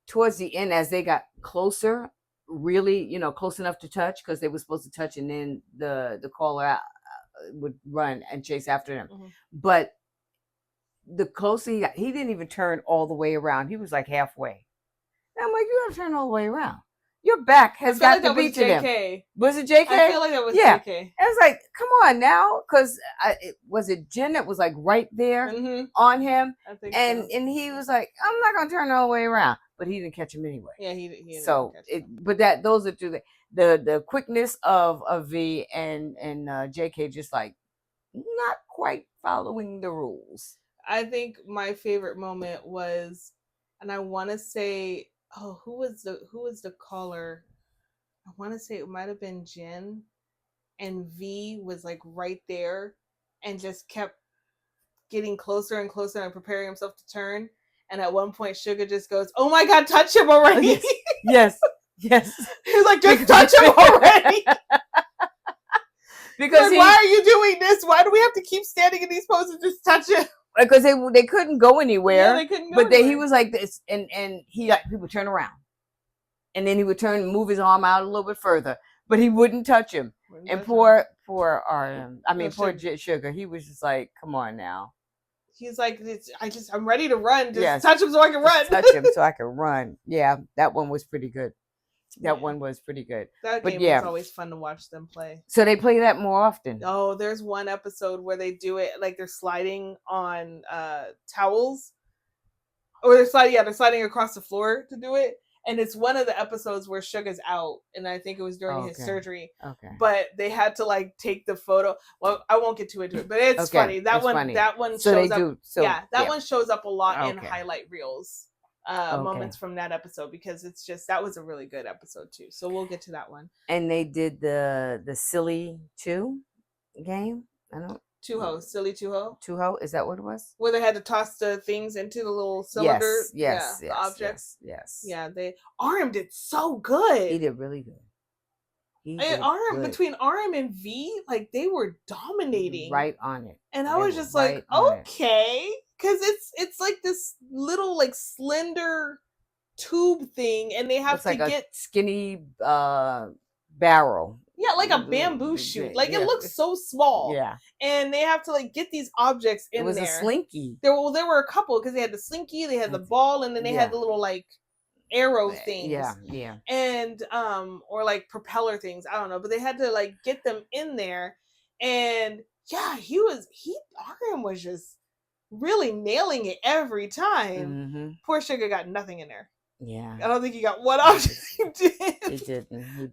Speaker 1: towards the end, as they got closer, really, close enough to touch, because they were supposed to touch, and then the caller would run and chase after them.
Speaker 2: Mhm.
Speaker 1: But the closer he got, he didn't even turn all the way around. He was like halfway. And I'm like, you gotta turn all the way around. Your back has got
Speaker 2: like
Speaker 1: to be to them.
Speaker 2: JK.
Speaker 1: Was it JK?
Speaker 2: I feel like that was
Speaker 1: Yeah.
Speaker 2: JK.
Speaker 1: And it's like, come on now, because was it Jen that was like right there on him,
Speaker 2: I think
Speaker 1: and
Speaker 2: so.
Speaker 1: and he was like, I'm not gonna turn all the way around, but he didn't catch him anyway.
Speaker 2: Yeah, he didn't
Speaker 1: So
Speaker 2: catch him.
Speaker 1: but those are two, the quickness of V and JK, just like not quite following the rules.
Speaker 2: I think my favorite moment was, and I want to say, who was the caller? I want to say it might have been Jen, and V was like right there, and just kept getting closer and closer and preparing himself to turn. And at one point, Sugar just goes, "Oh my God, touch him already!"
Speaker 1: Yes.
Speaker 2: He's like, "Just touch him already!" Because like, why are you doing this? Why do we have to keep standing in these poses? Just touch him.
Speaker 1: Because they couldn't go anywhere.
Speaker 2: Yeah, they couldn't go
Speaker 1: anywhere. He was like this, and he would turn around, and then he would turn and move his arm out a little bit further, but he wouldn't touch him. And poor Sugar, he was just like, come on now.
Speaker 2: He's like, I'm ready to run. Just touch him so I can run.
Speaker 1: Touch him so I can run. Yeah, that one was pretty good. That one was pretty good.
Speaker 2: That game was always fun to watch them play.
Speaker 1: So they play that more often.
Speaker 2: Oh, there's one episode where they do it like they're sliding on towels, or they're sliding across the floor to do it. And it's one of the episodes where Sugar's out, and I think it was during his surgery.
Speaker 1: Okay.
Speaker 2: But they had to like take the photo. Well, I won't get too into it, but it's funny. That one shows up. That one shows up a lot in highlight reels. Moments from that episode, because it's just, that was a really good episode too. So we'll get to that one.
Speaker 1: And they did the Silly 2 game.
Speaker 2: Silly
Speaker 1: Two-ho, is that what it was?
Speaker 2: Where they had to toss the things into the little cylinder.
Speaker 1: Yes,
Speaker 2: the objects.
Speaker 1: Yes.
Speaker 2: Yeah, RM did so good.
Speaker 1: He did really good.
Speaker 2: Between RM and V, like they were dominating.
Speaker 1: Right on it.
Speaker 2: And I was just like, okay. Because it's like this little like slender tube thing, and they have to get
Speaker 1: skinny barrel.
Speaker 2: Yeah, like a bamboo shoot. Like it looks so small.
Speaker 1: Yeah.
Speaker 2: And they have to like get these objects in there.
Speaker 1: It was a slinky.
Speaker 2: There were a couple, because they had the slinky, they had the ball, and then they had the little like arrow things.
Speaker 1: Yeah.
Speaker 2: And or like propeller things. I don't know, but they had to like get them in there. And yeah, RM was just really nailing it every time.
Speaker 1: Mm-hmm.
Speaker 2: Poor Sugar got nothing in there.
Speaker 1: Yeah.
Speaker 2: I don't think he got one object.
Speaker 1: He didn't.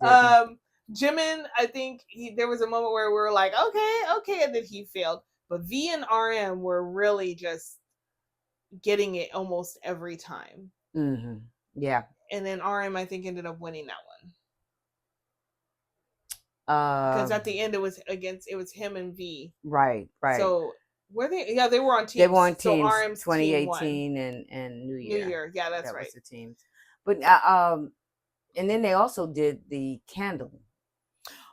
Speaker 2: Jimin, I think there was a moment where we were like, okay, and then he failed. But V and RM were really just getting it almost every time.
Speaker 1: Mm-hmm. Yeah.
Speaker 2: And then RM, I think, ended up winning that one. Because at the end, it was him and V.
Speaker 1: Right.
Speaker 2: So were they? Yeah, they were on teams.
Speaker 1: They were on teams.
Speaker 2: So RM's
Speaker 1: 2018 and New Year.
Speaker 2: New Year, yeah, that's right.
Speaker 1: Was the teams. But and then they also did the candle.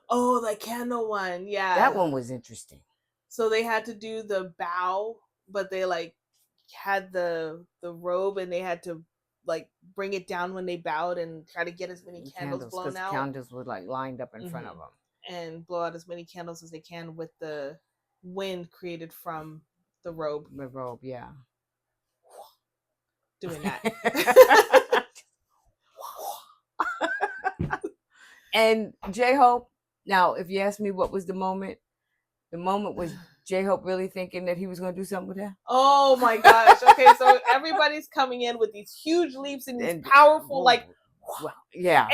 Speaker 2: Oh, the candle one, yeah.
Speaker 1: That one was interesting.
Speaker 2: So they had to do the bow, but they like had the robe, and they had to like bring it down when they bowed and try to get as many candles blown out.
Speaker 1: Candles were like lined up in front of them,
Speaker 2: and blow out as many candles as they can with the wind created from the robe.
Speaker 1: The robe, yeah.
Speaker 2: Doing that.
Speaker 1: And J-Hope. Now, if you ask me what was the moment was J-Hope really thinking that he was going to do something with that.
Speaker 2: Oh my gosh. Okay, so everybody's coming in with these huge leaps and these powerful, like,
Speaker 1: yeah.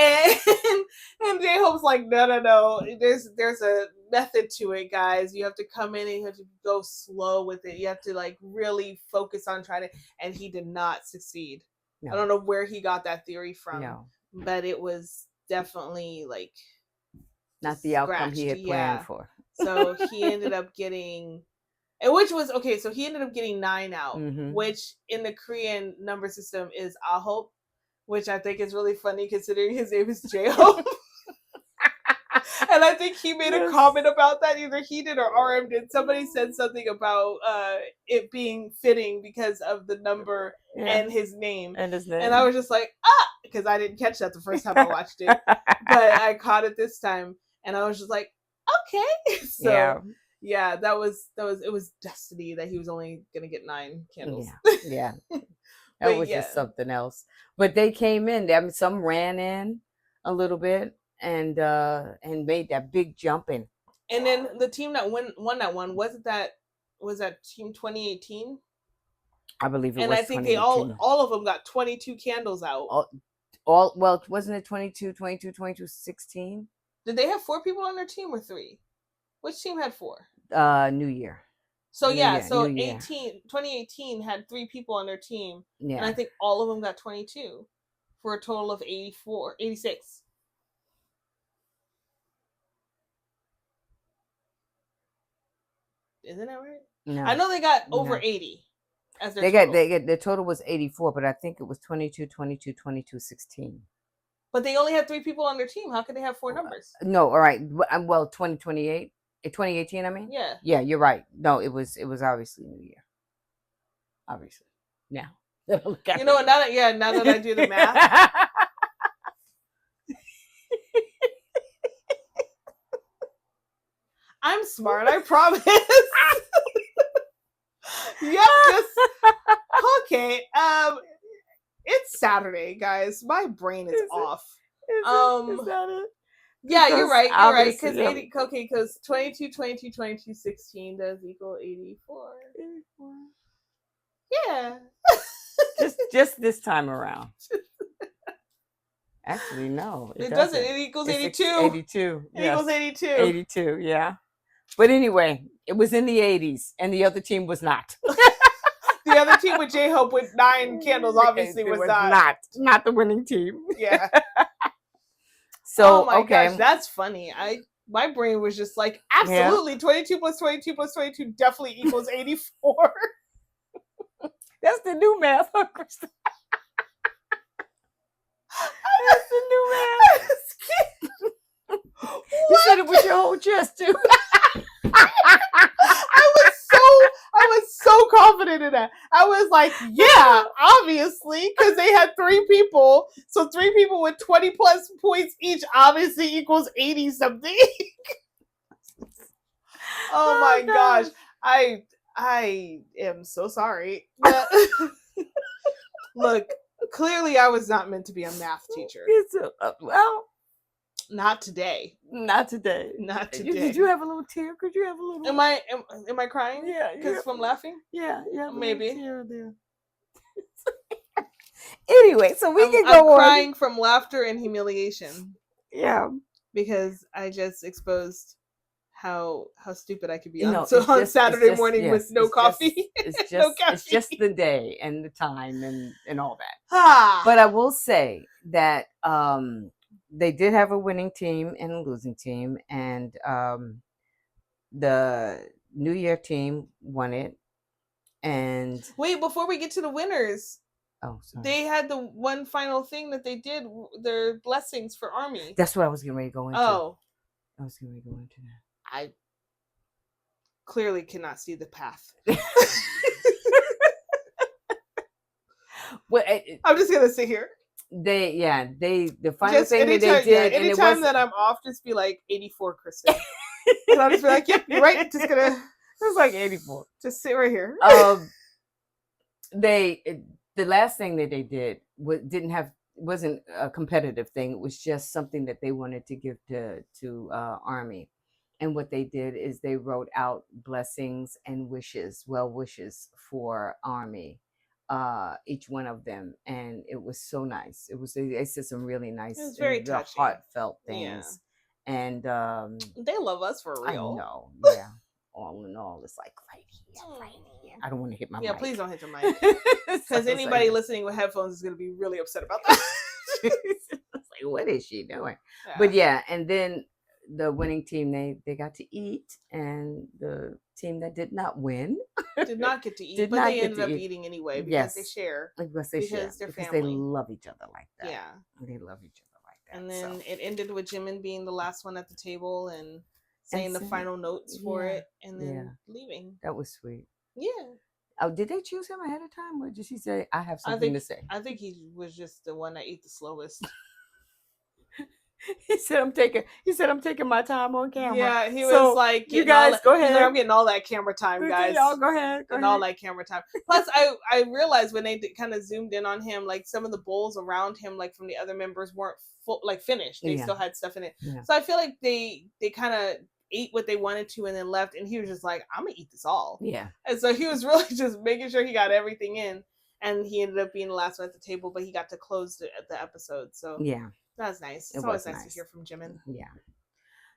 Speaker 2: And J-Hope's like, no. There's a method to it, guys. You have to come in and you have to go slow with it. You have to like really focus on trying to, and he did not succeed. No. I don't know where he got that theory from, but it was definitely like
Speaker 1: not the outcome he had planned for.
Speaker 2: So he ended up getting, which was okay. So he ended up getting 9 out, which in the Korean number system is Ahop, which I think is really funny considering his name is J-Hope. And And I think he made a comment about that. Either he did or RM did. Somebody said something about it being fitting because of the number and his name.
Speaker 1: And his name.
Speaker 2: And I was just like, because I didn't catch that the first time I watched it. But I caught it this time. And I was just like, okay. So yeah, it was destiny that he was only going to get 9 candles.
Speaker 1: Yeah. That was just something else. But they came in. I mean, some ran in a little bit and made that big jump in.
Speaker 2: And then the team that won that one, was that team 2018?
Speaker 1: I believe it was.
Speaker 2: And I think they all of them got 22 candles out.
Speaker 1: Well, wasn't it 22, 16?
Speaker 2: Did they have 4 people on their team or 3? Which team had 4?
Speaker 1: New Year.
Speaker 2: So 2018 had 3 people on their team. Yeah. And I think all of them got 22 for a total of 86. Isn't that right? No. I know they got over 80 as their total.
Speaker 1: The total was 84, but I think it was 22, 22, 22, 16.
Speaker 2: But they only had 3 people on their team. How could they have 4 numbers?
Speaker 1: No, all right. Well, 2018, I mean?
Speaker 2: Yeah.
Speaker 1: Yeah, you're right. No, it was obviously New Year. Obviously. Now.
Speaker 2: You know what? Now that I do the math. I'm smart, I promise. Okay. It's Saturday, guys. My brain is off.
Speaker 1: Is that it?
Speaker 2: Yeah, you're right. Because 22, 22, 22, 16 does equal 84. 84. Yeah.
Speaker 1: just this time around. Actually, no.
Speaker 2: It doesn't. It equals 82.
Speaker 1: 82.
Speaker 2: It equals 82.
Speaker 1: 82, yeah. But anyway, it was in the 80s, and the other team was not.
Speaker 2: The other team with J-Hope with 9 candles obviously was
Speaker 1: not the winning team.
Speaker 2: Yeah.
Speaker 1: So,
Speaker 2: oh my gosh, that's funny. My brain was just like, absolutely, 22 plus 22 plus 22 definitely equals 84.
Speaker 1: That's the new math, huh, Krista? That's the new math. You said it with your whole chest too.
Speaker 2: I was so confident in that. I was like, yeah, obviously, because they had 3 people. So 3 people with 20 plus points each obviously equals 80 something. Oh my gosh. I am so sorry. Look, clearly I was not meant to be a math teacher.
Speaker 1: Well,
Speaker 2: not today.
Speaker 1: Not today.
Speaker 2: Not today.
Speaker 1: Did you have a little tear? Could you have a little?
Speaker 2: Am I crying?
Speaker 1: Yeah.
Speaker 2: Because from laughing?
Speaker 1: Yeah.
Speaker 2: Maybe.
Speaker 1: Tear there. Anyway, so we can go on.
Speaker 2: I'm crying from laughter and humiliation.
Speaker 1: Yeah.
Speaker 2: Because I just exposed how stupid I could be on Saturday morning with no coffee.
Speaker 1: It's just the day and the time and all that. But I will say that they did have a winning team and a losing team, and the New Year team won it. And
Speaker 2: wait, before we get to the winners,
Speaker 1: sorry.
Speaker 2: They had the one final thing that they did, their blessings for Army.
Speaker 1: That's what I was getting ready to go into. I was getting ready to go into that.
Speaker 2: I clearly cannot see the path.
Speaker 1: Well,
Speaker 2: I'm just gonna sit here.
Speaker 1: The final thing that they did.
Speaker 2: Anytime that I'm off, just be like 84, Kristen. And I'll just be like, yep, you're right. Just gonna.
Speaker 1: It was like 84.
Speaker 2: Just sit right here.
Speaker 1: The last thing that they did wasn't a competitive thing. It was just something that they wanted to give to Army. And what they did is they wrote out blessings and well wishes for Army, each one of them, and it was so nice. They said some really nice,
Speaker 2: it was very touching,
Speaker 1: heartfelt things, and
Speaker 2: they love us for real.
Speaker 1: I know, yeah. All in all, it's like right here. I don't want to hit my mic.
Speaker 2: Yeah, please don't hit your mic, because anybody listening with headphones is going to be really upset about that.
Speaker 1: It's like, what is she doing? Yeah. But yeah, and then the winning team, they got to eat, and the team that did not win
Speaker 2: did not get to eat, but they ended up eating anyway because they share.
Speaker 1: Because they're family. They love each other like that.
Speaker 2: Yeah,
Speaker 1: they love each other like
Speaker 2: And then it ended with Jimin being the last one at the table and saying the
Speaker 1: saying-
Speaker 2: final notes for
Speaker 1: yeah,
Speaker 2: it, and then leaving.
Speaker 1: that was sweet.
Speaker 2: Yeah,
Speaker 1: Oh, did they choose him ahead of time, or did she say, "I have something to say"?
Speaker 2: I think he was just the one that ate the slowest.
Speaker 1: He said, "I'm taking." He said, "I'm taking my time on camera."
Speaker 2: Yeah, he
Speaker 1: So,
Speaker 2: was like,
Speaker 1: "You guys go
Speaker 2: He's like,
Speaker 1: ahead.
Speaker 2: I'm getting all that camera time, guys.
Speaker 1: Y'all go ahead. Go
Speaker 2: And
Speaker 1: ahead."
Speaker 2: all that camera time. Plus, I realized when they kind of zoomed in on him, like some of the bowls around him, like from the other members, weren't full, like finished. They
Speaker 1: Yeah.
Speaker 2: still had stuff in it.
Speaker 1: Yeah.
Speaker 2: So I feel like they kind of ate what they wanted to and then left. And he was just like, I'm gonna eat this all.
Speaker 1: Yeah.
Speaker 2: And so he was really just making sure he got everything in. And he ended up being the last one at the table, but he got to close the episode. So
Speaker 1: Yeah,
Speaker 2: that was nice. It's
Speaker 1: It
Speaker 2: always
Speaker 1: was
Speaker 2: nice to
Speaker 1: nice.
Speaker 2: hear from Jimin.
Speaker 1: yeah.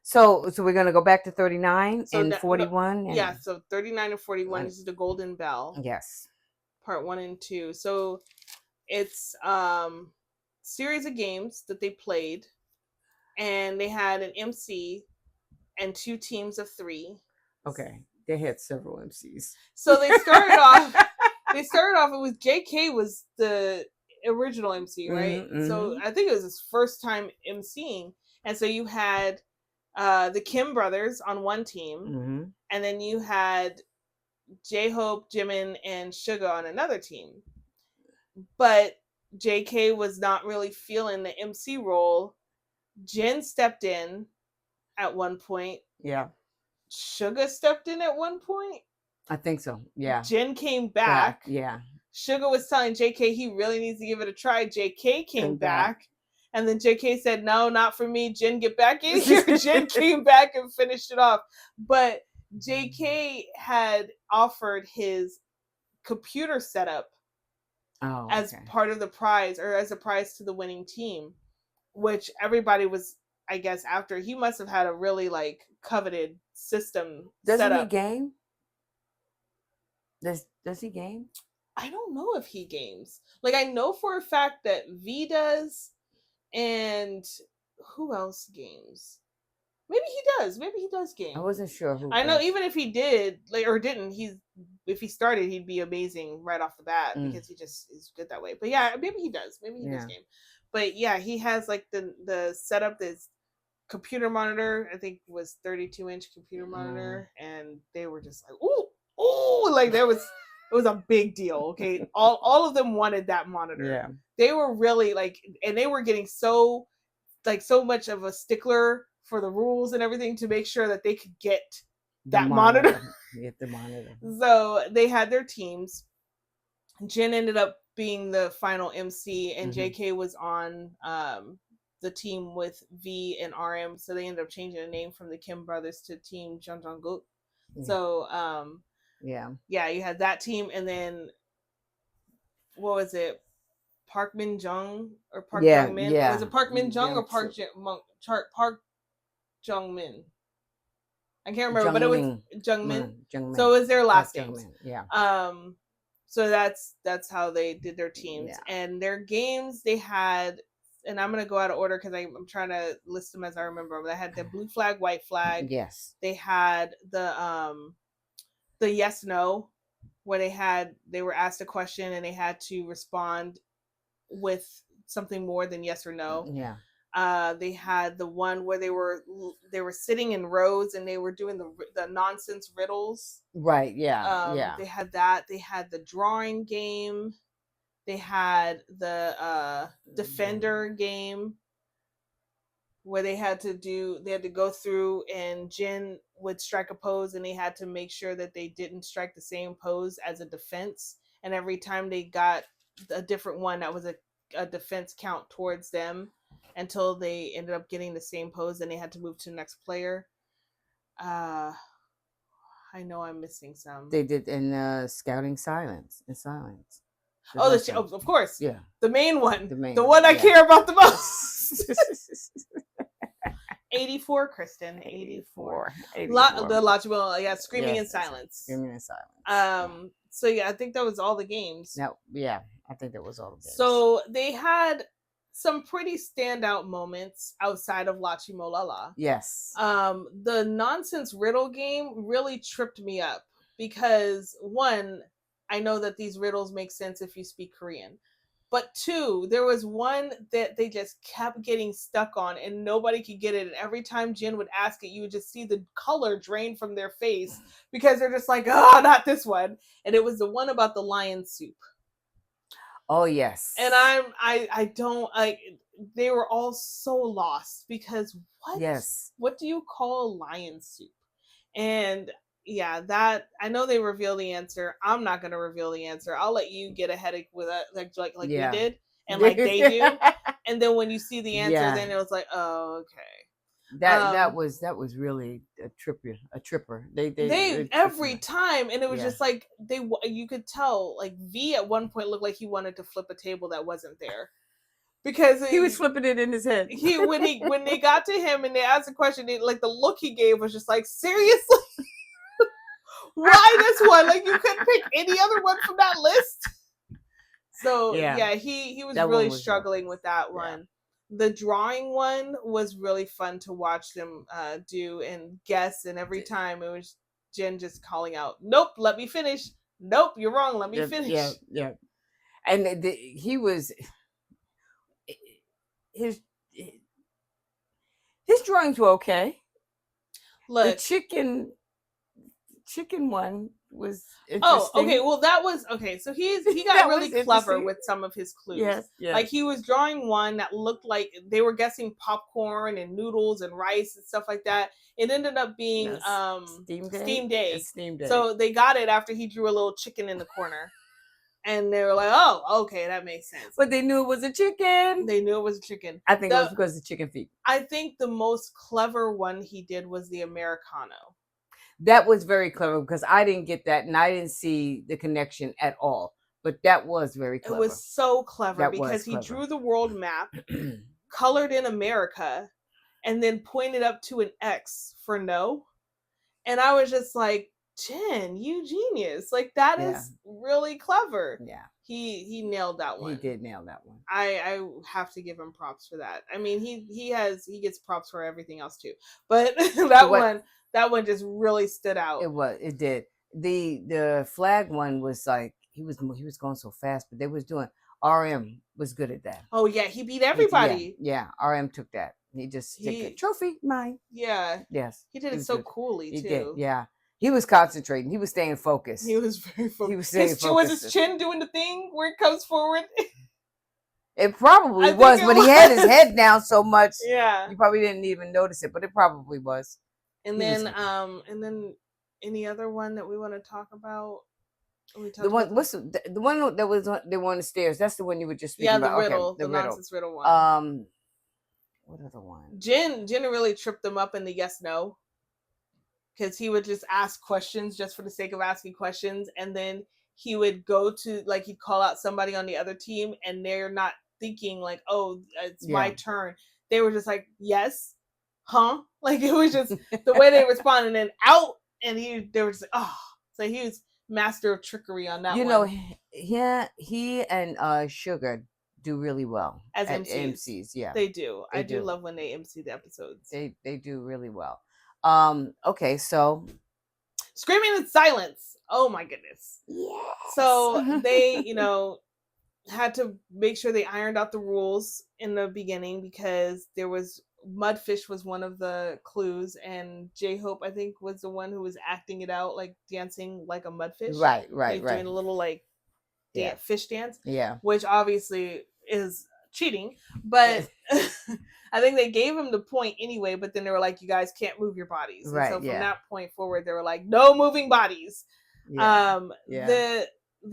Speaker 1: So we're gonna go back to 39
Speaker 2: So
Speaker 1: and
Speaker 2: that-
Speaker 1: 41. And,
Speaker 2: Yeah, so 39 and 41
Speaker 1: One-
Speaker 2: this is the Golden Bell.
Speaker 1: Yes.
Speaker 2: Part 1 and 2. So it's series of games that they played, and they had an MC and 2 teams of 3.
Speaker 1: Okay. They had several MCs.
Speaker 2: So they started off. It was JK was the original MC, right?
Speaker 1: Mhm,
Speaker 2: So I think it was his first time MCing, and so you had the Kim brothers on one team,
Speaker 1: Mm-hmm.
Speaker 2: and then you had J-Hope, Jimin, and Suga on another team. But JK was not really feeling the MC role. Jin stepped in at one point.
Speaker 1: Yeah,
Speaker 2: Suga stepped in at one point.
Speaker 1: I think so. Yeah.
Speaker 2: Jin came back.
Speaker 1: Yeah.
Speaker 2: Suga was telling JK he really needs to give it a try. JK came
Speaker 1: Came
Speaker 2: back.
Speaker 1: back.
Speaker 2: And then JK said, no, not for me. Jin, get back in here. Jin came back and finished it off. But JK had offered his computer setup as part of the prize, or as a prize to the winning team, which everybody was, I guess, after. He must have had a really like coveted system
Speaker 1: Doesn't
Speaker 2: setup.
Speaker 1: he game? Does he game?
Speaker 2: I don't know if he games. Like, I know for a fact that V does, and who else games? Maybe he does. Maybe he does game.
Speaker 1: I wasn't sure who.
Speaker 2: I know even if he did, like, or didn't, if he started, he'd be amazing right off the bat because he just is good that way. But yeah, maybe he does. Maybe he does game. But yeah, he has like the setup that's computer monitor. I think was 32-inch computer monitor, and they were just like, ooh, like it was a big deal. Okay, all of them wanted that monitor.
Speaker 1: Yeah,
Speaker 2: they were really like, and they were getting so much of a stickler for the rules and everything to make sure that they could get that monitor.
Speaker 1: Get the monitor.
Speaker 2: So they had their teams. Jin ended up being the final MC, and JK was on the team with V and RM. So they ended up changing the name from the Kim brothers to Team Jeonjonguk.
Speaker 1: Yeah.
Speaker 2: So yeah, you had that team, and then what was it? Park Min Jung or Park Jung Min?
Speaker 1: Yeah.
Speaker 2: Was it Park Min Jung or Park Jung Min? I can't remember, but it was Jung Min. So it was their last games.
Speaker 1: Yeah.
Speaker 2: So that's how they did their teams, and their games they had. And I'm gonna go out of order because I'm trying to list them as I remember them. They had the blue flag, white flag.
Speaker 1: Yes.
Speaker 2: They had the yes no, where they were asked a question and they had to respond with something more than yes or no.
Speaker 1: Yeah.
Speaker 2: They had the one where they were sitting in rows and they were doing the nonsense riddles.
Speaker 1: Right. Yeah.
Speaker 2: They had that. They had the drawing game. They had the defender game where they had to go through, and Jin would strike a pose and they had to make sure that they didn't strike the same pose as a defense. And every time they got a different one, that was a defense count towards them until they ended up getting the same pose and they had to move to the next player. I know I'm missing some.
Speaker 1: They did in scouting silence.
Speaker 2: Of course.
Speaker 1: Yeah.
Speaker 2: The main one.
Speaker 1: The one
Speaker 2: I care about the most. 84, Kristen. 84. The Lachimo, Screaming in Silence.
Speaker 1: Screaming in Silence.
Speaker 2: So yeah, I think that was all the games.
Speaker 1: No, yeah, I think that was all the games.
Speaker 2: So they had some pretty standout moments outside of Lachimo Lala.
Speaker 1: Yes.
Speaker 2: The nonsense riddle game really tripped me up because one, I know that these riddles make sense if you speak Korean, But two, there was one that they just kept getting stuck on and nobody could get it. And every time Jin would ask it, you would just see the color drain from their face because they're just like, oh, not this one. And it was the one about the lion soup.
Speaker 1: Oh yes.
Speaker 2: And I don't like, they were all so lost because
Speaker 1: Yes.
Speaker 2: what do you call lion soup? And yeah, that I know they reveal the answer. I'm not gonna reveal the answer. I'll let you get a headache with it, like
Speaker 1: Yeah.
Speaker 2: we did, and like they do. And then when you see the answer,
Speaker 1: Yeah.
Speaker 2: then it was like, oh, okay.
Speaker 1: That was really a tripper.
Speaker 2: They every time, and it was
Speaker 1: Yeah.
Speaker 2: just like you could tell like V at one point looked like he wanted to flip a table that wasn't there. Because
Speaker 1: he was flipping it in his head.
Speaker 2: When they got to him and they asked the question, like the look he gave was just like, seriously? Why this one? Like you couldn't pick any other one from that list. So yeah, he was that really struggling with that one. The drawing one was really fun to watch them do and guess, and every time it was Jen just calling out, "Nope, let me finish. Nope, you're wrong. Let me finish."
Speaker 1: Yeah. And he was his drawings were okay. Look, the chicken one was interesting.
Speaker 2: Oh, okay. Well, that was okay. So he got really clever with some of his clues.
Speaker 1: Yes.
Speaker 2: Like he was drawing one that looked like they were guessing popcorn and noodles and rice and stuff like that. It ended up being steamed egg. So they got it after he drew a little chicken in the corner. And they were like, oh, okay, that makes sense.
Speaker 1: But they knew it was a chicken.
Speaker 2: I
Speaker 1: think it was because of the chicken feet.
Speaker 2: I think the most clever one he did was the Americano.
Speaker 1: That was very clever because I didn't get that and I didn't see the connection at all. But that was very clever.
Speaker 2: It was so clever because he drew the world map, colored in America, and then pointed up to an X for no. And I was just like, Jen, you genius. Like that is really clever.
Speaker 1: Yeah.
Speaker 2: He nailed that one.
Speaker 1: He did nail that one.
Speaker 2: I have to give him props for that. I mean, he gets props for everything else too. But that one just really stood out.
Speaker 1: It did. The flag one was like he was going so fast, but they was doing RM was good at that.
Speaker 2: Oh yeah, he beat everybody.
Speaker 1: Yeah, RM took that. He just took a trophy, mine.
Speaker 2: Yeah.
Speaker 1: Yes.
Speaker 2: He did it so coolly too.
Speaker 1: He did, yeah. He was concentrating. He was staying focused.
Speaker 2: He was very focused.
Speaker 1: He was staying focused.
Speaker 2: Was his chin doing the thing where it comes forward?
Speaker 1: It probably was, but he had his head down so much. Yeah. You probably didn't even notice it, but it probably was.
Speaker 2: And then any other one that we want to talk about?
Speaker 1: The one that was they were on the stairs. That's the one you were just speaking about.
Speaker 2: Riddle,
Speaker 1: okay, the
Speaker 2: nonsense riddle one.
Speaker 1: What other one?
Speaker 2: Jen really tripped them up in the yes no. Because he would just ask questions just for the sake of asking questions, and then he would go to he'd call out somebody on the other team, and they're not thinking like, "Oh, it's my turn." They were just like, "Yes, huh?" Like it was just the way they responded, and then out, and they were just like, "Oh." So he was master of trickery on that.
Speaker 1: You know, he and Sugar do really well
Speaker 2: as MCs.
Speaker 1: Yeah,
Speaker 2: they do. I do love when they MC the episodes.
Speaker 1: They do really well. Okay, so
Speaker 2: Screaming in Silence. Oh my goodness.
Speaker 1: Yes.
Speaker 2: So they, had to make sure they ironed out the rules in the beginning because there was Mudfish was one of the clues, and J-Hope I think was the one who was acting it out, like dancing like a mudfish.
Speaker 1: Right.
Speaker 2: Doing a little fish dance.
Speaker 1: Yeah.
Speaker 2: Which obviously is cheating, but I think they gave him the point anyway, but then they were like, you guys can't move your bodies. And so from that point forward, they were like, no moving bodies. The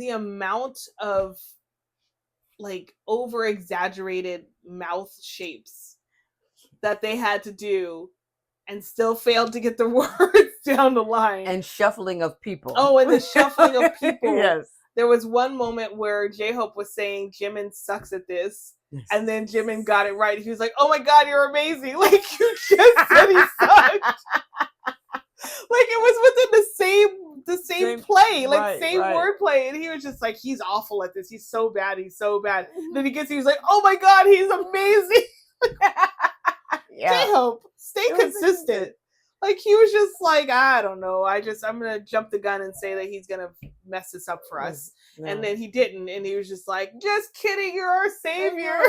Speaker 2: amount of over exaggerated mouth shapes that they had to do and still failed to get the words down the line.
Speaker 1: And shuffling of people.
Speaker 2: Oh, and the shuffling of people.
Speaker 1: Yes.
Speaker 2: There was one moment where J-Hope was saying Jimin sucks at this. Yes. And then Jimin got it right. He was like, oh my God, you're amazing. Like you just said he sucked. It was within the same play, wordplay. And he was just like, he's awful at this. He's so bad. And then he was like, oh my God, he's amazing. J-Hope, stay consistent. Like he was just like, I don't know. I'm gonna jump the gun and say that he's gonna mess this up for us.
Speaker 1: No.
Speaker 2: And then he didn't, and he was just like, just kidding, you're our savior.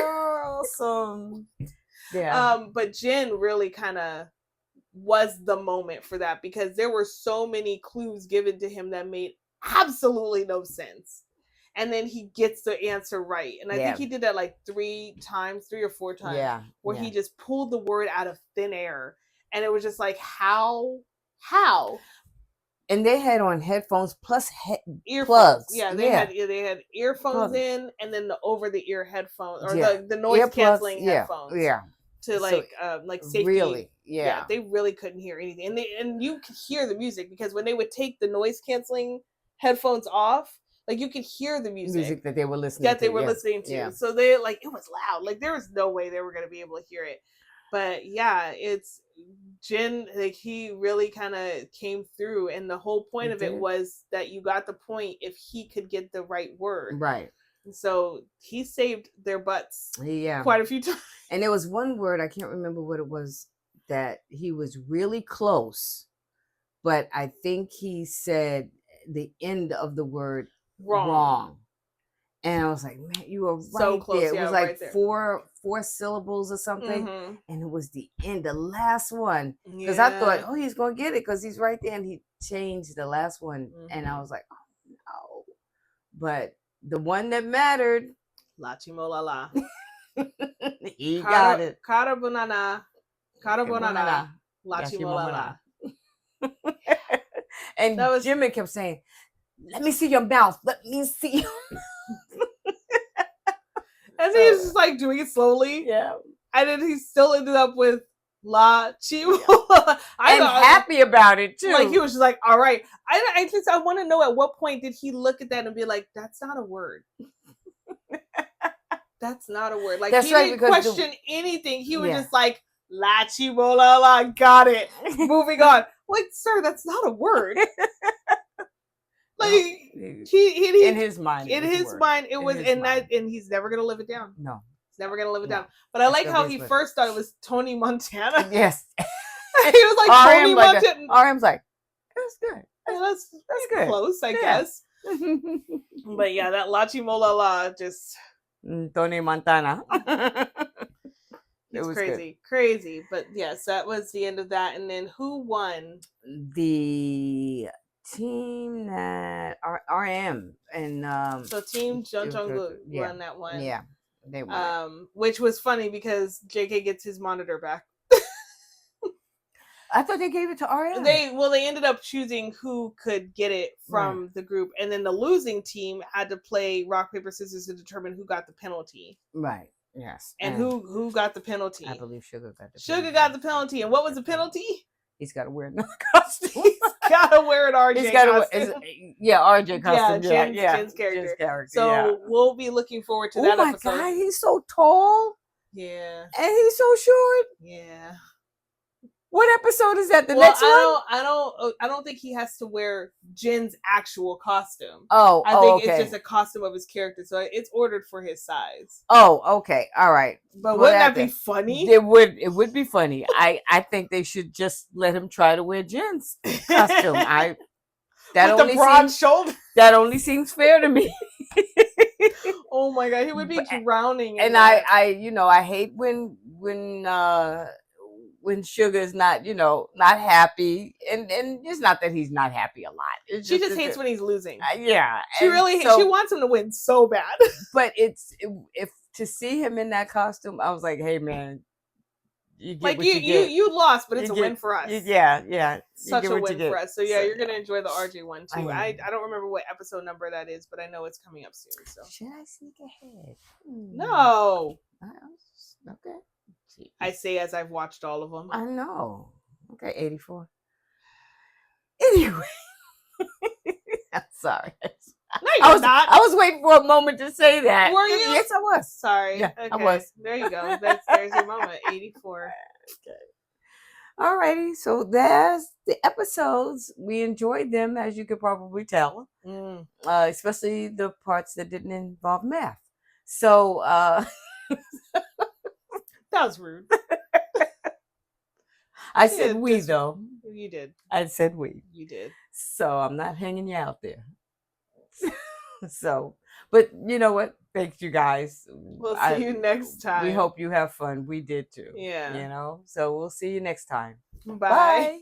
Speaker 1: Awesome. Yeah.
Speaker 2: But Jin really kind of was the moment for that because there were so many clues given to him that made absolutely no sense. And then he gets the answer right. And I think he did that like 3 or 4 times. Where he just pulled the word out of thin air. And it was just like, how?
Speaker 1: And they had on headphones plus
Speaker 2: earphones. Yeah, they had earphones in, and then the over the ear headphones or the noise canceling headphones.
Speaker 1: Yeah.
Speaker 2: To like safety.
Speaker 1: Really,
Speaker 2: they really couldn't hear anything, and you could hear the music because when they would take the noise canceling headphones off, like you could hear the music
Speaker 1: that they were listening
Speaker 2: to.
Speaker 1: Yeah.
Speaker 2: So they like it was loud. Like there was no way they were going to be able to hear it. But yeah, it's Jin. Like he really kind of came through, and the whole point of it was that you got the point if he could get the right word.
Speaker 1: Right.
Speaker 2: So he saved their butts quite a few times.
Speaker 1: And there was one word, I can't remember what it was, that he was really close, but I think he said the end of the word wrong. And I was like, man, you were right so close. There. It was like four syllables or something. Mm-hmm. And it was the end, the last one. Because I thought, oh, he's going to get it because he's right there. And he changed the last one. Mm-hmm. And I was like, oh, no. But the one that mattered.
Speaker 2: Lachimolala.
Speaker 1: He got it.
Speaker 2: Karabunana. Lachimolala.
Speaker 1: And Jimmy kept saying, let me see your mouth. Let me see your mouth.
Speaker 2: And he was just like doing it slowly.
Speaker 1: Yeah.
Speaker 2: And then he still ended up with La Chimo.
Speaker 1: And happy about it too.
Speaker 2: Like he was just like, all right. I want to know at what point did he look at that and be like, that's not a word. That's not a word. Like he didn't question anything. He was just like, La Chimo la la, got it. Moving on. Like, sir, that's not a word. Like he
Speaker 1: in his mind,
Speaker 2: it was, and he's never gonna live it down.
Speaker 1: No,
Speaker 2: he's never gonna live it down. But I like how he first thought it was Tony Montana.
Speaker 1: Yes,
Speaker 2: he was like Tony Montana.
Speaker 1: RM's like, that's good.
Speaker 2: That's good. Close, I guess. But yeah, that Lachi Molala just
Speaker 1: Tony Montana.
Speaker 2: It was crazy. But yes, that was the end of that. And then who won?
Speaker 1: The team that RM and
Speaker 2: so Team Jeonjonggu won that one.
Speaker 1: Yeah, they won.
Speaker 2: Which was funny because JK gets his monitor back.
Speaker 1: I thought they gave it to RM.
Speaker 2: They ended up choosing who could get it from the group, and then the losing team had to play rock paper scissors to determine who got the penalty.
Speaker 1: Right. Yes.
Speaker 2: And who got the penalty?
Speaker 1: I believe Sugar got the penalty.
Speaker 2: Sugar got the penalty. And what was the penalty?
Speaker 1: He's got to wear another costume.
Speaker 2: He's got to wear an RJ costume.
Speaker 1: RJ costume.
Speaker 2: Jen's character. So we'll be looking forward to that episode.
Speaker 1: Oh my God, he's so tall.
Speaker 2: Yeah.
Speaker 1: And he's so short.
Speaker 2: Yeah.
Speaker 1: What episode is that? The next one?
Speaker 2: I don't think he has to wear Jin's actual costume.
Speaker 1: Oh,
Speaker 2: I think it's just a costume of his character, so it's ordered for his size.
Speaker 1: Oh, okay, all right.
Speaker 2: But wouldn't that be funny?
Speaker 1: It would be funny. I think they should just let him try to wear Jin's costume. With
Speaker 2: the broad shoulder.
Speaker 1: That only seems fair to me.
Speaker 2: Oh my God, he would be drowning.
Speaker 1: And I hate when Sugar's not happy, and it's not that he's not happy a lot.
Speaker 2: She just hates when he's losing.
Speaker 1: Yeah,
Speaker 2: she really hates. She wants him to win so bad.
Speaker 1: But if to see him in that costume, I was like, hey man, you get what you get.
Speaker 2: You lost, but it's a win for us.
Speaker 1: Yeah,
Speaker 2: such a win for us. So yeah, you're gonna enjoy the RJ one too. I don't remember what episode number that is, but I know it's coming up soon. So
Speaker 1: should I sneak ahead?
Speaker 2: No.
Speaker 1: Okay.
Speaker 2: I say as I've watched all of them.
Speaker 1: I know. Okay, 84. Anyway, I'm sorry.
Speaker 2: No, you're not.
Speaker 1: I was waiting for a moment to say that.
Speaker 2: Were you?
Speaker 1: Yes, I was.
Speaker 2: Sorry.
Speaker 1: Yeah,
Speaker 2: okay.
Speaker 1: I was.
Speaker 2: There you go. There's your moment. 84.
Speaker 1: Okay. All righty. So there's the episodes. We enjoyed them, as you could probably tell. Especially the parts that didn't involve math. So
Speaker 2: that was rude.
Speaker 1: I said we though.
Speaker 2: You did.
Speaker 1: I said we.
Speaker 2: You did.
Speaker 1: So I'm not hanging you out there. So, but you know what? Thanks, you guys.
Speaker 2: We'll see
Speaker 1: I
Speaker 2: you next
Speaker 1: we
Speaker 2: time.
Speaker 1: hope you have fun. We did too.
Speaker 2: Yeah.
Speaker 1: So we'll see you next time.
Speaker 2: Bye.
Speaker 1: Bye.